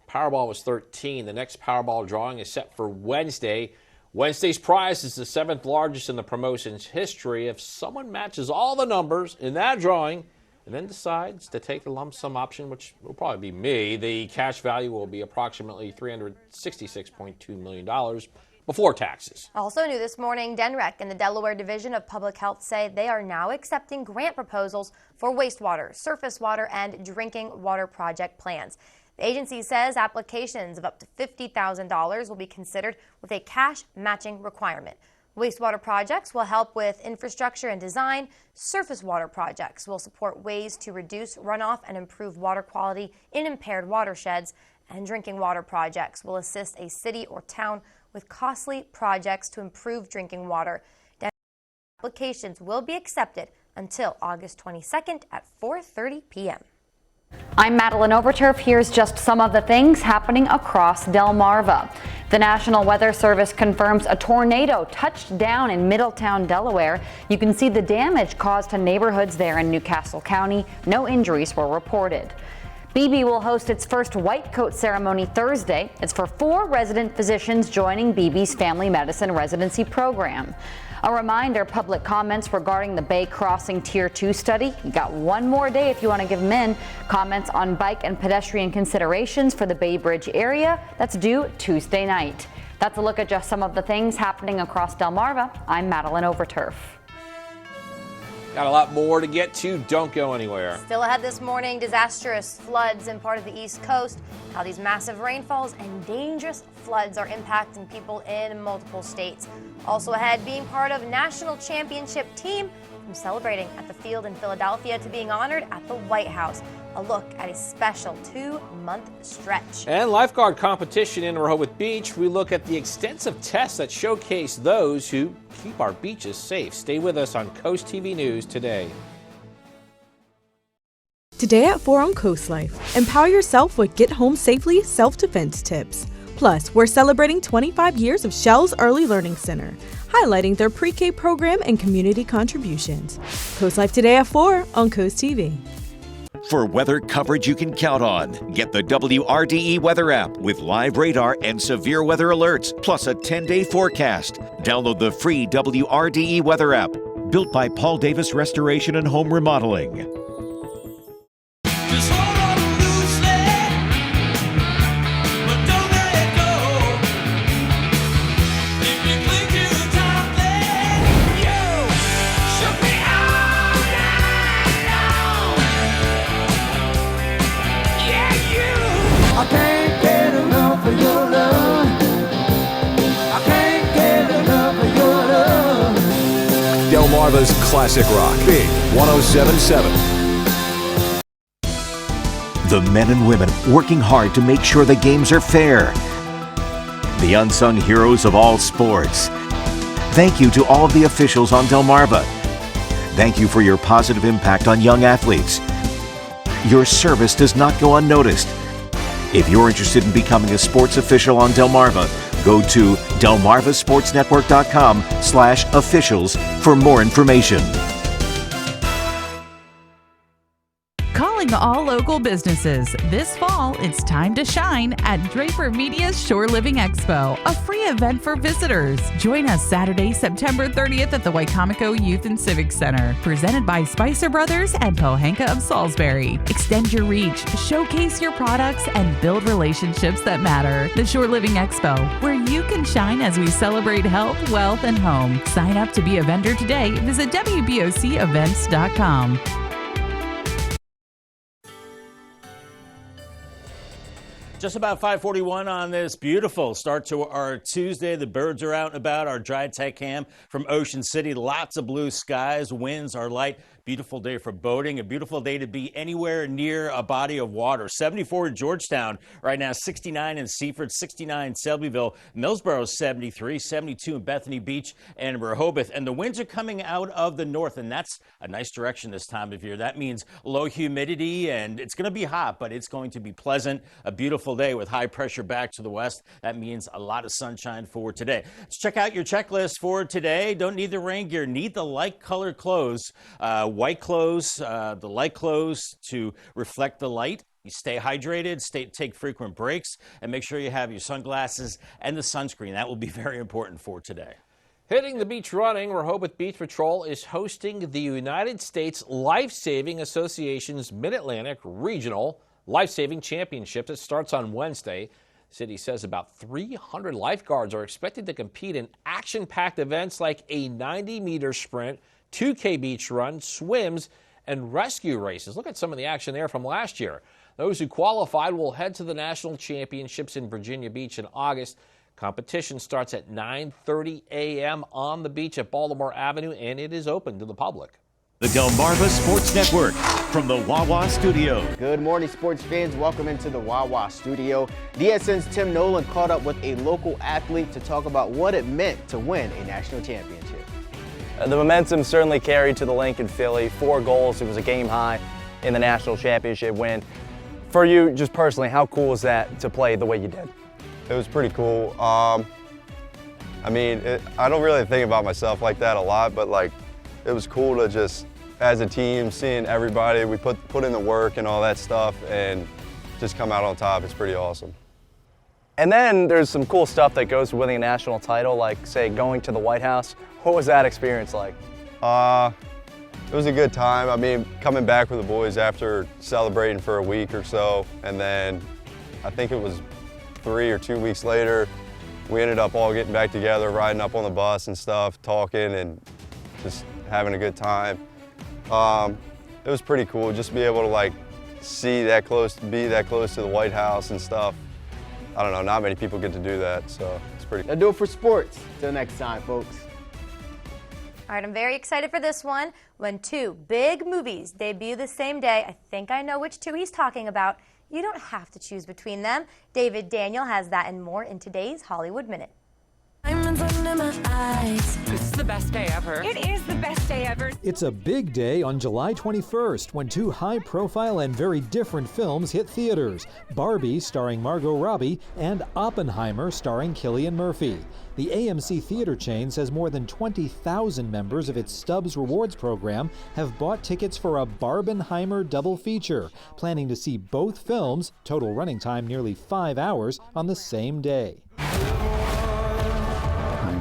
Speaker 4: Powerball was 13. The next Powerball drawing is set for Wednesday. Wednesday's prize is the 7th largest in the promotion's history. If someone matches all the numbers in that drawing and then decides to take the lump sum option, which will probably be me, the cash value will be approximately $366.2 million before taxes.
Speaker 5: Also new this morning, DENREC and the Delaware Division of Public Health say they are now accepting grant proposals for wastewater, surface water, and drinking water project plans. The agency says applications of up to $50,000 will be considered with a cash matching requirement. Wastewater projects will help with infrastructure and design. Surface water projects will support ways to reduce runoff and improve water quality in impaired watersheds. And drinking water projects will assist a city or town with costly projects to improve drinking water. Applications will be accepted until August 22nd at 4:30 p.m.
Speaker 21: I'm Madeline Overturf. Here's just some of the things happening across Delmarva. The National Weather Service confirms a tornado touched down in Middletown, Delaware. You can see the damage caused to neighborhoods there in Newcastle County. No injuries were reported. BB will host its first white coat ceremony Thursday. It's for 4 resident physicians joining BB's family medicine residency program. A reminder, public comments regarding the Bay Crossing Tier 2 study. You got one more day if you want to give them in. Comments on bike and pedestrian considerations for the Bay Bridge area. That's due Tuesday night. That's a look at just some of the things happening across Delmarva. I'm Madeline Overturf.
Speaker 4: Got a lot more to get to. Don't go anywhere.
Speaker 5: Still ahead this morning, disastrous floods in part of the East Coast. How these massive rainfalls and dangerous floods are impacting people in multiple states. Also ahead, being part of national championship team, from celebrating at the field in Philadelphia to being honored at the White House. A look at a special 2-month stretch.
Speaker 4: And lifeguard competition in Rehoboth Beach. We look at the extensive tests that showcase those who keep our beaches safe. Stay with us on Coast TV News today.
Speaker 22: Today at 4 on Coast Life, empower yourself with Get Home Safely self-defense tips. Plus, we're celebrating 25 years of Shell's Early Learning Center, highlighting their pre-K program and community contributions. Coast Life today at 4 on Coast TV.
Speaker 1: For weather coverage you can count on, get the WRDE weather app with live radar and severe weather alerts, plus a 10-day forecast. Download the free WRDE weather app, built by Paul Davis Restoration and Home Remodeling.
Speaker 6: Delmarva's Classic Rock. Big 107.7.
Speaker 1: The men and women working hard to make sure the games are fair. The unsung heroes of all sports. Thank you to all of the officials on Delmarva. Thank you for your positive impact on young athletes. Your service does not go unnoticed. If you're interested in becoming a sports official on Delmarva, go to delmarvasportsnetwork.com/officials for more information.
Speaker 8: Calling all local businesses. This fall, it's time to shine at Draper Media's Shore Living Expo, a free event for visitors. Join us Saturday, September 30th at the Wicomico Youth and Civic Center, presented by Spicer Brothers and Pohanka of Salisbury. Extend your reach, showcase your products, and build relationships that matter. The Shore Living Expo, where you can shine as we celebrate health, wealth, and home. Sign up to be a vendor today. Visit WBOCevents.com.
Speaker 2: Just about 5:41 on this beautiful start to our Tuesday. The birds are out and about. Our dry tech cam from Ocean City. Lots of blue skies. Winds are light. Beautiful day for boating. A beautiful day to be anywhere near a body of water. 74 in Georgetown right now. 69 in Seaford. 69 in Selbyville. Millsboro 73. 72 in Bethany Beach and Rehoboth. And the winds are coming out of the north, and that's a nice direction this time of year. That means low humidity, and it's going to be hot, but it's going to be pleasant. A beautiful day with high pressure back to the west. That means a lot of sunshine for today. Let's check out your checklist for today. Don't need the rain gear. Need the light colored clothes. White clothes, the light clothes to reflect the light. You stay hydrated, take frequent breaks, and make sure you have your sunglasses and the sunscreen. That will be very important for today.
Speaker 4: Hitting the beach running, Rehoboth Beach Patrol is hosting the United States Life-Saving Association's Mid-Atlantic Regional Life-Saving Championship that starts on Wednesday. The city says about 300 lifeguards are expected to compete in action-packed events like a 90-meter sprint, 2K beach run, swims, and rescue races. Look at some of the action there from last year. Those who qualified will head to the national championships in Virginia Beach in August. Competition starts at 9:30 a.m. on the beach at Baltimore Avenue, and it is open to the public.
Speaker 1: The Delmarva Sports Network from the Wawa Studio.
Speaker 11: Good morning, sports fans. Welcome into the Wawa Studio. DSN's Tim Nolan caught up with a local athlete to talk about what it meant to win a national championship.
Speaker 12: The momentum certainly carried to the link in Philly. 4 goals. It was a game high in the national championship win. For you, just personally, how cool was that to play the way you did?
Speaker 23: It was pretty cool. I mean, I don't really think about myself like that a lot, but like, it was cool to just, as a team, seeing everybody, we put in the work and all that stuff and just come out on top. It's pretty awesome.
Speaker 12: And then there's some cool stuff that goes with winning a national title, like, say, going to the White House. What was that experience like?
Speaker 23: It was a good time. I mean, coming back with the boys after celebrating for a week or so, and then I think it was 3 or 2 weeks later, we ended up all getting back together, riding up on the bus and stuff, talking and just having a good time. It was pretty cool just to be able to like be that close to the White House and stuff. I don't know, not many people get to do that, so it's pretty.
Speaker 11: That'll do it for sports. Till next time, folks.
Speaker 5: All right, I'm very excited for this one. When 2 big movies debut the same day, I think I know which 2 he's talking about. You don't have to choose between them. David Daniel has that and more in today's Hollywood Minute.
Speaker 28: This is the best day ever. It is the best day ever.
Speaker 24: It's a big day on July 21st when 2 high-profile and very different films hit theaters. Barbie, starring Margot Robbie, and Oppenheimer, starring Cillian Murphy. The AMC theater chain says more than 20,000 members of its Stubbs Rewards program have bought tickets for a Barbenheimer double feature, planning to see both films, total running time nearly 5 hours, on the same day.
Speaker 25: I'm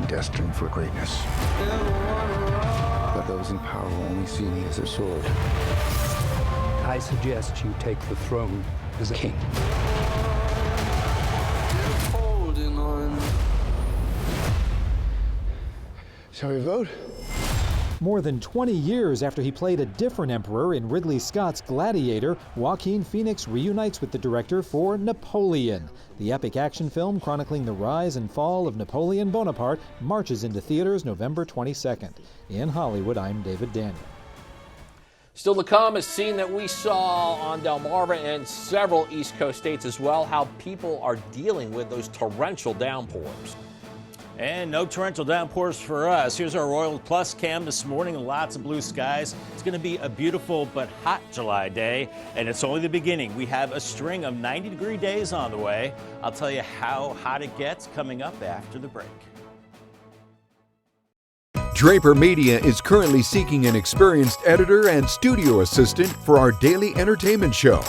Speaker 25: destined for greatness. But those in power will only see me as a sword.
Speaker 14: I suggest you take the throne as a king.
Speaker 25: Shall we vote?
Speaker 24: More than 20 years after he played a different emperor in Ridley Scott's Gladiator, Joaquin Phoenix reunites with the director for Napoleon. The epic action film chronicling the rise and fall of Napoleon Bonaparte marches into theaters November 22nd. In Hollywood, I'm David Daniel.
Speaker 4: Still to come, a scene that we saw on Delmarva and several East Coast states as well, how people are dealing with those torrential downpours.
Speaker 2: And no torrential downpours for us. Here's our Royal Plus cam this morning. Lots of blue skies. It's going to be a beautiful but hot July day, and it's only the beginning. We have a string of 90-degree days on the way. I'll tell you how hot it gets coming up after the break.
Speaker 6: Draper Media is currently seeking an experienced editor and studio assistant for our daily entertainment show.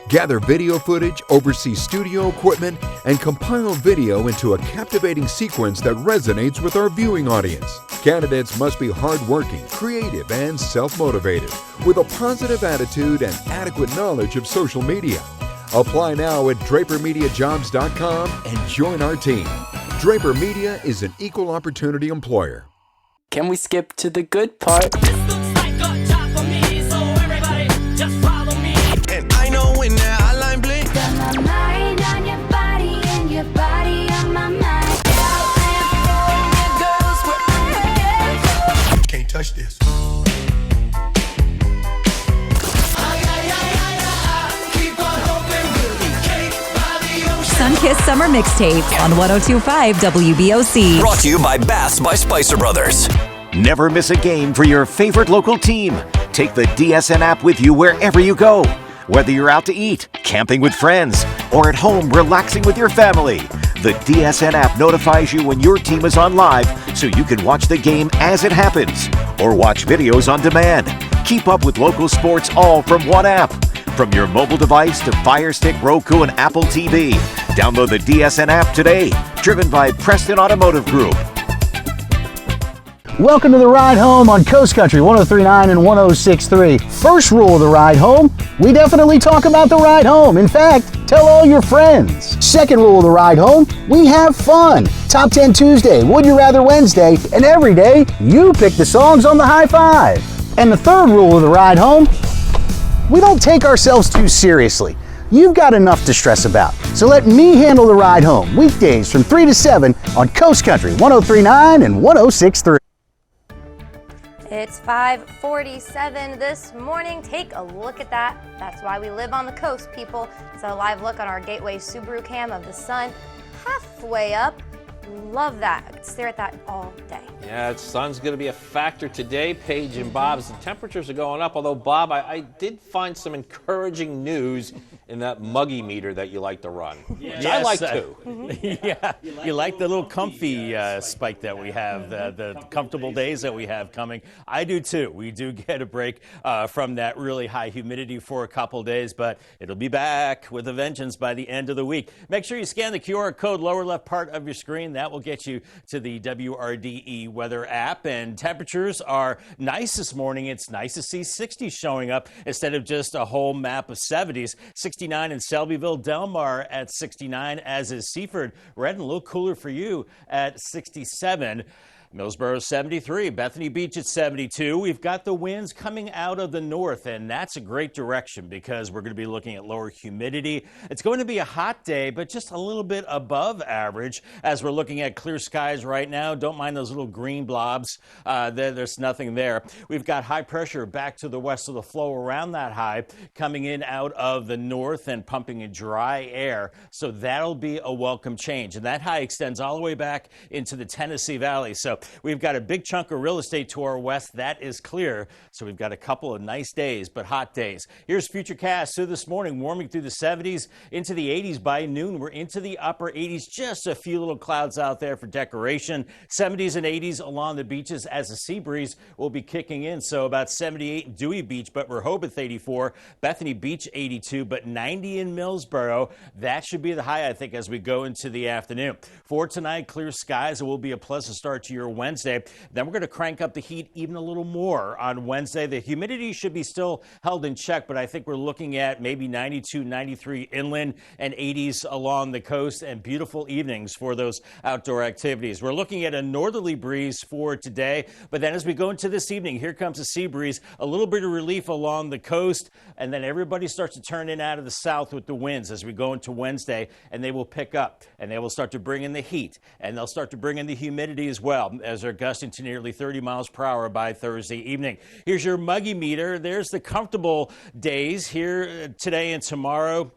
Speaker 6: Gather video footage, oversee studio equipment, and compile video into a captivating sequence that resonates with our viewing audience. Candidates must be hardworking, creative, and self-motivated, with a positive attitude and adequate knowledge of social media. Apply now at drapermediajobs.com and join our team. Draper Media is an equal opportunity employer.
Speaker 7: Can we skip to the good part?
Speaker 10: And I know when that hotline blink.
Speaker 13: Got my mind on your body and your body on my mind.
Speaker 10: Can't touch this.
Speaker 15: Sunkissed Summer Mixtapes on 102.5 WBOC.
Speaker 16: Brought to you by Baths by Spicer Brothers.
Speaker 1: Never miss a game for your favorite local team. Take the DSN app with you wherever you go. Whether you're out to eat, camping with friends, or at home relaxing with your family, the DSN app notifies you when your team is on live so you can watch the game as it happens or watch videos on demand. Keep up with local sports all from one app. From your mobile device to Fire Stick, Roku, and Apple TV. Download the DSN app today. Driven by Preston Automotive Group.
Speaker 17: Welcome to the ride home on Coast Country 103.9 and 106.3. First rule of the ride home, we definitely talk about the ride home. In fact, tell all your friends. Second rule of the ride home, we have fun. Top 10 Tuesday, Would You Rather Wednesday, and every day you pick the songs on the high five. And the third rule of the ride home, we don't take ourselves too seriously. You've got enough to stress about. So let me handle the ride home. Weekdays from 3 to 7 on Coast Country 103.9 and 106.3.
Speaker 5: It's 5:47 this morning. Take a look at that. That's why we live on the coast, people. It's a live look on our Gateway Subaru cam of the sun halfway up. Love that. I could stare at that all day.
Speaker 4: Yeah, the sun's going to be a factor today, Paige and Bob, as the temperatures are going up. Although, Bob, I did find some encouraging news in that muggy meter that you like to run, which I like too.
Speaker 2: Yeah, you like the little comfy spike that we have, the comfortable days that we have coming. I do too. We do get a break from that really high humidity for a couple days, but it'll be back with a vengeance by the end of the week. Make sure you scan the QR code lower left part of your screen. That will get you to the WRDE weather app, and temperatures are nice this morning. It's nice to see 60s showing up instead of just a whole map of 70s. 69 in Selbyville, Delmar at 69, as is Seaford. Red and a little cooler for you at 67. Millsboro 73, Bethany Beach at 72. We've got the winds coming out of the north, and that's a great direction because we're going to be looking at lower humidity. It's going to be a hot day, but just a little bit above average as we're looking at clear skies right now. Don't mind those little green blobs. There's nothing there. We've got high pressure back to the west of the flow around that high coming in out of the north and pumping in dry air. So that'll be a welcome change. And that high extends all the way back into the Tennessee Valley. So we've got a big chunk of real estate to our west. That is clear. So we've got a couple of nice days, but hot days. Here's Futurecast. So this morning, warming through the 70s into the 80s by noon. We're into the upper 80s. Just a few little clouds out there for decoration. 70s and 80s along the beaches as the sea breeze will be kicking in. So about 78 in Dewey Beach, but Rehoboth 84. Bethany Beach 82, but 90 in Millsboro. That should be the high, I think, as we go into the afternoon. For tonight, clear skies. It will be a pleasant start to your Wednesday. Then we're going to crank up the heat even a little more on Wednesday. The humidity should be still held in check, but I think we're looking at maybe 92, 93 inland and 80s along the coast, and beautiful evenings for those outdoor activities. We're looking at a northerly breeze for today, but then as we go into this evening, here comes a sea breeze, a little bit of relief along the coast, and then everybody starts to turn in out of the south with the winds as we go into Wednesday, and they will pick up, and they will start to bring in the heat, and they'll start to bring in the humidity as well, as they're gusting to nearly 30 miles per hour by Thursday evening. Here's your muggy meter. There's the comfortable days here today and tomorrow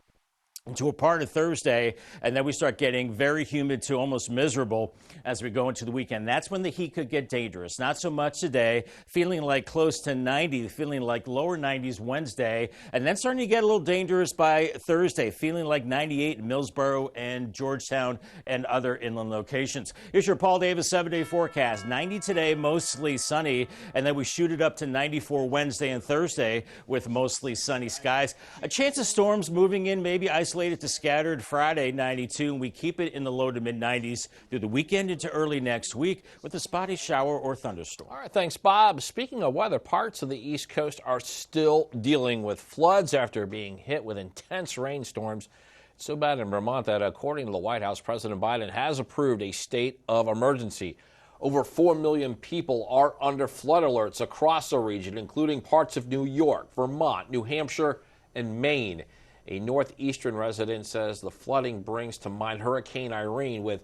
Speaker 2: to a part of Thursday, and then we start getting very humid to almost miserable as we go into the weekend. That's when the heat could get dangerous. Not so much today, feeling like close to 90, feeling like lower 90s Wednesday, and then starting to get a little dangerous by Thursday, feeling like 98 in Millsboro and Georgetown and other inland locations. Here's your Paul Davis 7-day forecast. 90 today, mostly sunny, and then we shoot it up to 94 Wednesday and Thursday with mostly sunny skies. A chance of storms moving in, maybe isolated to scattered Friday, 92, and we keep it in the low to mid 90s through the weekend into early next week with a spotty shower or thunderstorm.
Speaker 4: All right, thanks, Bob. Speaking of weather, parts of the East Coast are still dealing with floods after being hit with intense rainstorms. It's so bad in Vermont that, according to the White House, President Biden has approved a state of emergency. Over 4 million people are under flood alerts across the region, including parts of New York, Vermont, New Hampshire, and Maine. A northeastern resident says the flooding brings to mind Hurricane Irene, with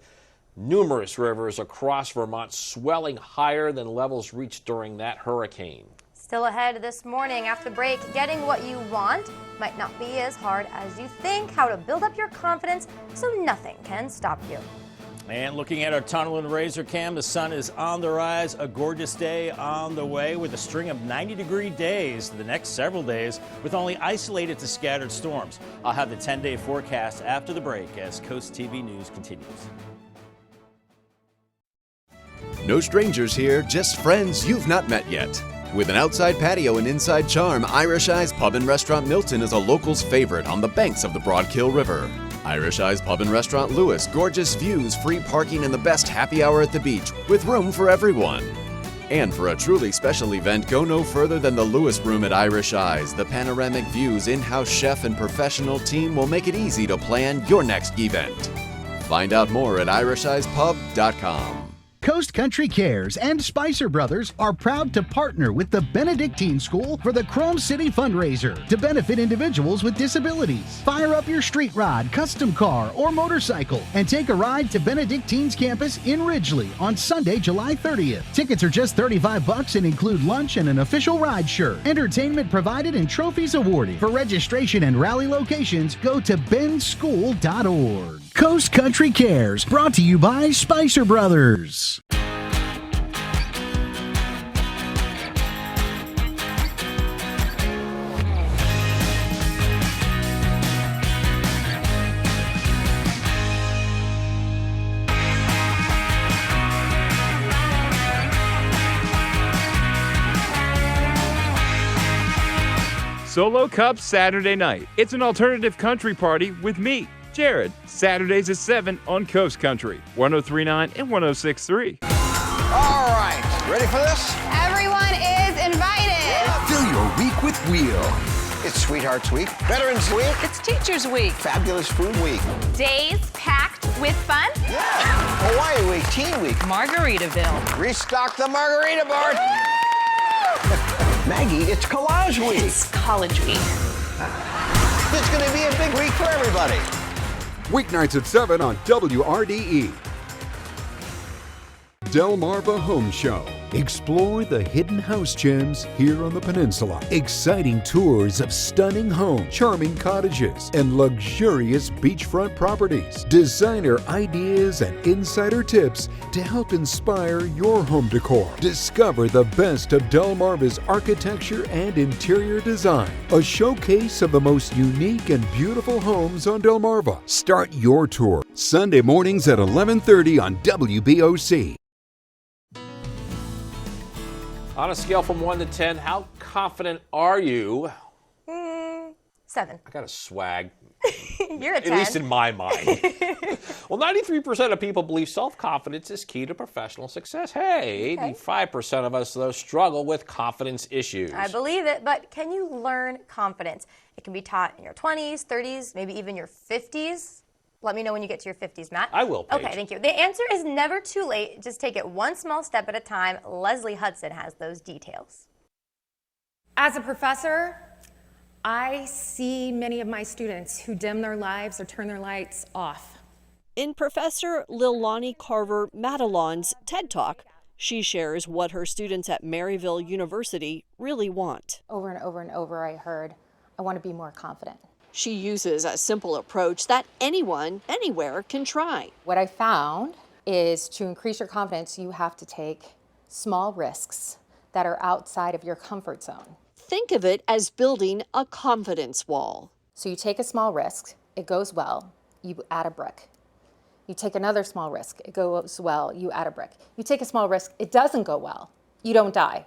Speaker 4: numerous rivers across Vermont swelling higher than levels reached during that hurricane.
Speaker 5: Still ahead this morning after the break, getting what you want might not be as hard as you think. How to build up your confidence so nothing can stop you.
Speaker 2: And looking at our tunnel and razor cam, the sun is on the rise. A gorgeous day on the way with a string of 90-degree days the next several days, with only isolated to scattered storms. I'll have the 10-day forecast after the break as Coast TV News continues.
Speaker 3: No strangers here, just friends you've not met yet. With an outside patio and inside charm, Irish Eyes Pub and Restaurant Milton is a local's favorite on the banks of the Broadkill River. Irish Eyes Pub and Restaurant Lewis, gorgeous views, free parking, and the best happy hour at the beach, with room for everyone. And for a truly special event, go no further than the Lewis Room at Irish Eyes. The panoramic views, in-house chef, and professional team will make it easy to plan your next event. Find out more at irisheyespub.com.
Speaker 17: Coast Country Cares and Spicer Brothers are proud to partner with the Benedictine School for the Chrome City fundraiser to benefit individuals with disabilities. Fire up your street rod, custom car, or motorcycle and take a ride to Benedictine's campus in Ridgely on Sunday, July 30th. Tickets are just $35 and include lunch and an official ride shirt. Entertainment provided and trophies awarded. For registration and rally locations, go to benschool.org. Coast Country Cares, brought to you by Spicer Brothers.
Speaker 9: Solo Cup Saturday night. It's an alternative country party with me, Jared. Saturdays at 7 on Coast Country, 103.9 and 106.3.
Speaker 18: All right, ready for this?
Speaker 19: Everyone is invited.
Speaker 18: Fill your week with Wheel. It's Sweethearts Week, Veterans Week.
Speaker 19: It's Teachers Week.
Speaker 18: Fabulous Food Week.
Speaker 19: Days packed with fun.
Speaker 18: Yeah. Hawaii Week, Teen Week.
Speaker 19: Margaritaville.
Speaker 18: Restock the margarita bar. Maggie, it's Collage Week.
Speaker 19: It's College Week.
Speaker 18: It's going to be a big week for everybody.
Speaker 6: Weeknights at 7 on WRDE. Delmarva Home Show. Explore the hidden house gems here on the peninsula. Exciting tours of stunning homes, charming cottages, and luxurious beachfront properties. Designer ideas and insider tips to help inspire your home decor. Discover the best of Delmarva's architecture and interior design. A showcase of the most unique and beautiful homes on Delmarva. Start your tour Sunday mornings at 11:30 on WBOC.
Speaker 4: On a scale from 1 to 10, how confident are you?
Speaker 5: 7.
Speaker 4: I got a swag.
Speaker 5: You're a 10.
Speaker 4: At least in my mind. Well, 93% of people believe self-confidence is key to professional success. Hey, 85% of us, though, struggle with confidence issues.
Speaker 5: I believe it, but can you learn confidence? It can be taught in your 20s, 30s, maybe even your 50s. Let me know when you get to your 50s, Matt.
Speaker 4: I will, Paige.
Speaker 5: Okay, thank you. The answer is never too late. Just take it one small step at a time. Leslie Hudson has those details.
Speaker 8: As a professor, I see many of my students who dim their lives or turn their lights off.
Speaker 12: In Professor Lilani Carver Matalon's TED Talk, she shares what her students at Maryville University really want.
Speaker 20: Over and over and over, I heard, I want to be more confident.
Speaker 12: She uses a simple approach that anyone, anywhere can try.
Speaker 20: What I found is to increase your confidence, you have to take small risks that are outside of your comfort zone.
Speaker 12: Think of it as building a confidence wall.
Speaker 20: So you take a small risk, it goes well, you add a brick. You take another small risk, it goes well, you add a brick. You take a small risk, it doesn't go well, you don't die,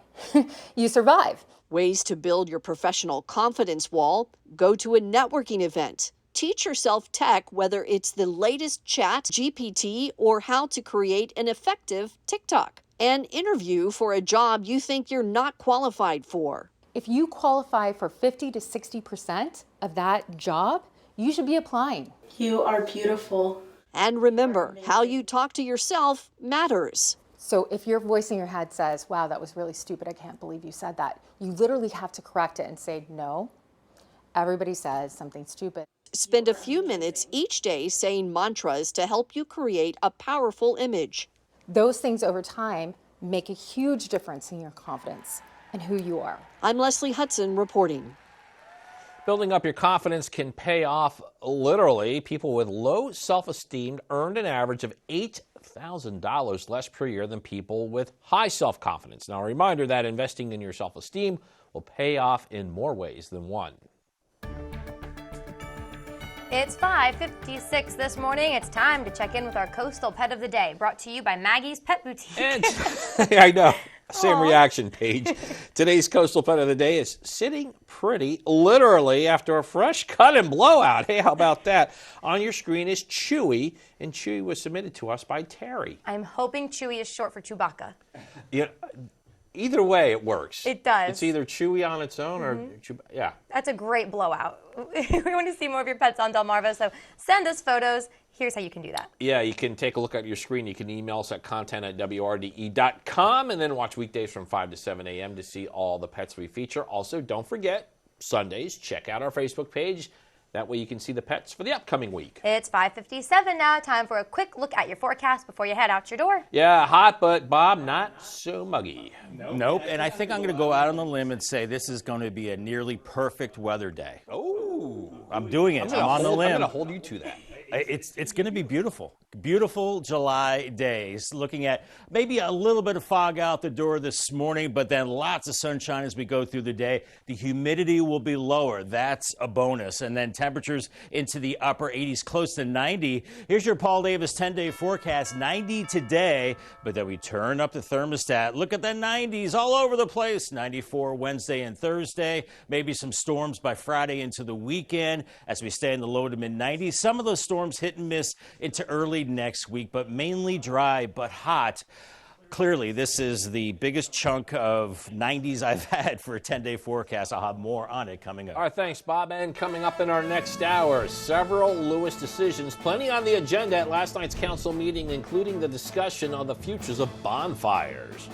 Speaker 20: you survive.
Speaker 12: Ways to build your professional confidence wall: go to a networking event. Teach yourself tech, whether it's the latest chat, GPT, or how to create an effective TikTok. And interview for a job you think you're not qualified for.
Speaker 20: If you qualify for 50 to 60% of that job, you should be applying.
Speaker 12: You are beautiful. And remember, how you talk to yourself matters.
Speaker 20: So if your voice in your head says, wow, that was really stupid, I can't believe you said that, you literally have to correct it and say, no, everybody says something stupid.
Speaker 12: Spend a few minutes each day saying mantras to help you create a powerful image.
Speaker 20: Those things over time make a huge difference in your confidence and who you are.
Speaker 12: I'm Leslie Hudson reporting.
Speaker 4: Building up your confidence can pay off literally. People with low self-esteem earned an average of $8,000 less per year than people with high self-confidence. Now, a reminder that investing in your self-esteem will pay off in more ways than one.
Speaker 5: It's 5:56 this morning. It's time to check in with our Coastal Pet of the Day, brought to you by Maggie's Pet Boutique.
Speaker 4: I know. Same reaction, Paige. Today's Coastal Pet of the Day is sitting pretty, literally, after a fresh cut and blowout. Hey, how about that? On your screen is Chewy, and Chewy was submitted to us by Terry.
Speaker 5: I'm hoping Chewy is short for Chewbacca.
Speaker 4: Yeah, either way, it works.
Speaker 5: It does.
Speaker 4: It's either Chewy on its own or yeah.
Speaker 5: That's a great blowout. We want to see more of your pets on Delmarva, so send us photos. Here's how you can do that.
Speaker 4: Yeah, you can take a look at your screen. You can email us at content@WRDE.com and then watch weekdays from 5 to 7 a.m. to see all the pets we feature. Also, don't forget, Sundays, check out our Facebook page. That way you can see the pets for the upcoming week.
Speaker 5: It's 5:57 now. Time for a quick look at your forecast before you head out your door.
Speaker 4: Yeah, hot, but Bob, not so muggy.
Speaker 2: Nope. And I think I'm going to go out on the limb and say this is going to be a nearly perfect weather day.
Speaker 4: Oh.
Speaker 2: I'm doing it. I'm on the limb.
Speaker 4: I'm going to hold you to that.
Speaker 2: It's going to be beautiful. Beautiful July days. Looking at maybe a little bit of fog out the door this morning, but then lots of sunshine as we go through the day. The humidity will be lower. That's a bonus. And then temperatures into the upper 80s, close to 90. Here's your Paul Davis 10-day forecast. 90 today, but then we turn up the thermostat. Look at the 90s all over the place. 94 Wednesday and Thursday. Maybe some storms by Friday into the weekend as we stay in the low to mid 90s. Some of those storms hit and miss into early next week, but mainly dry but hot. Clearly, this is the biggest chunk of 90s I've had for a 10-day forecast. I'll have more on it coming up.
Speaker 4: All right, thanks, Bob. And coming up in our next hour, several Lewis decisions. Plenty on the agenda at last night's council meeting, including the discussion on the futures of bonfires.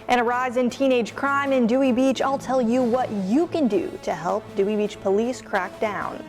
Speaker 21: And a rise in teenage crime in Dewey Beach. I'll tell you what you can do to help Dewey Beach police crack down.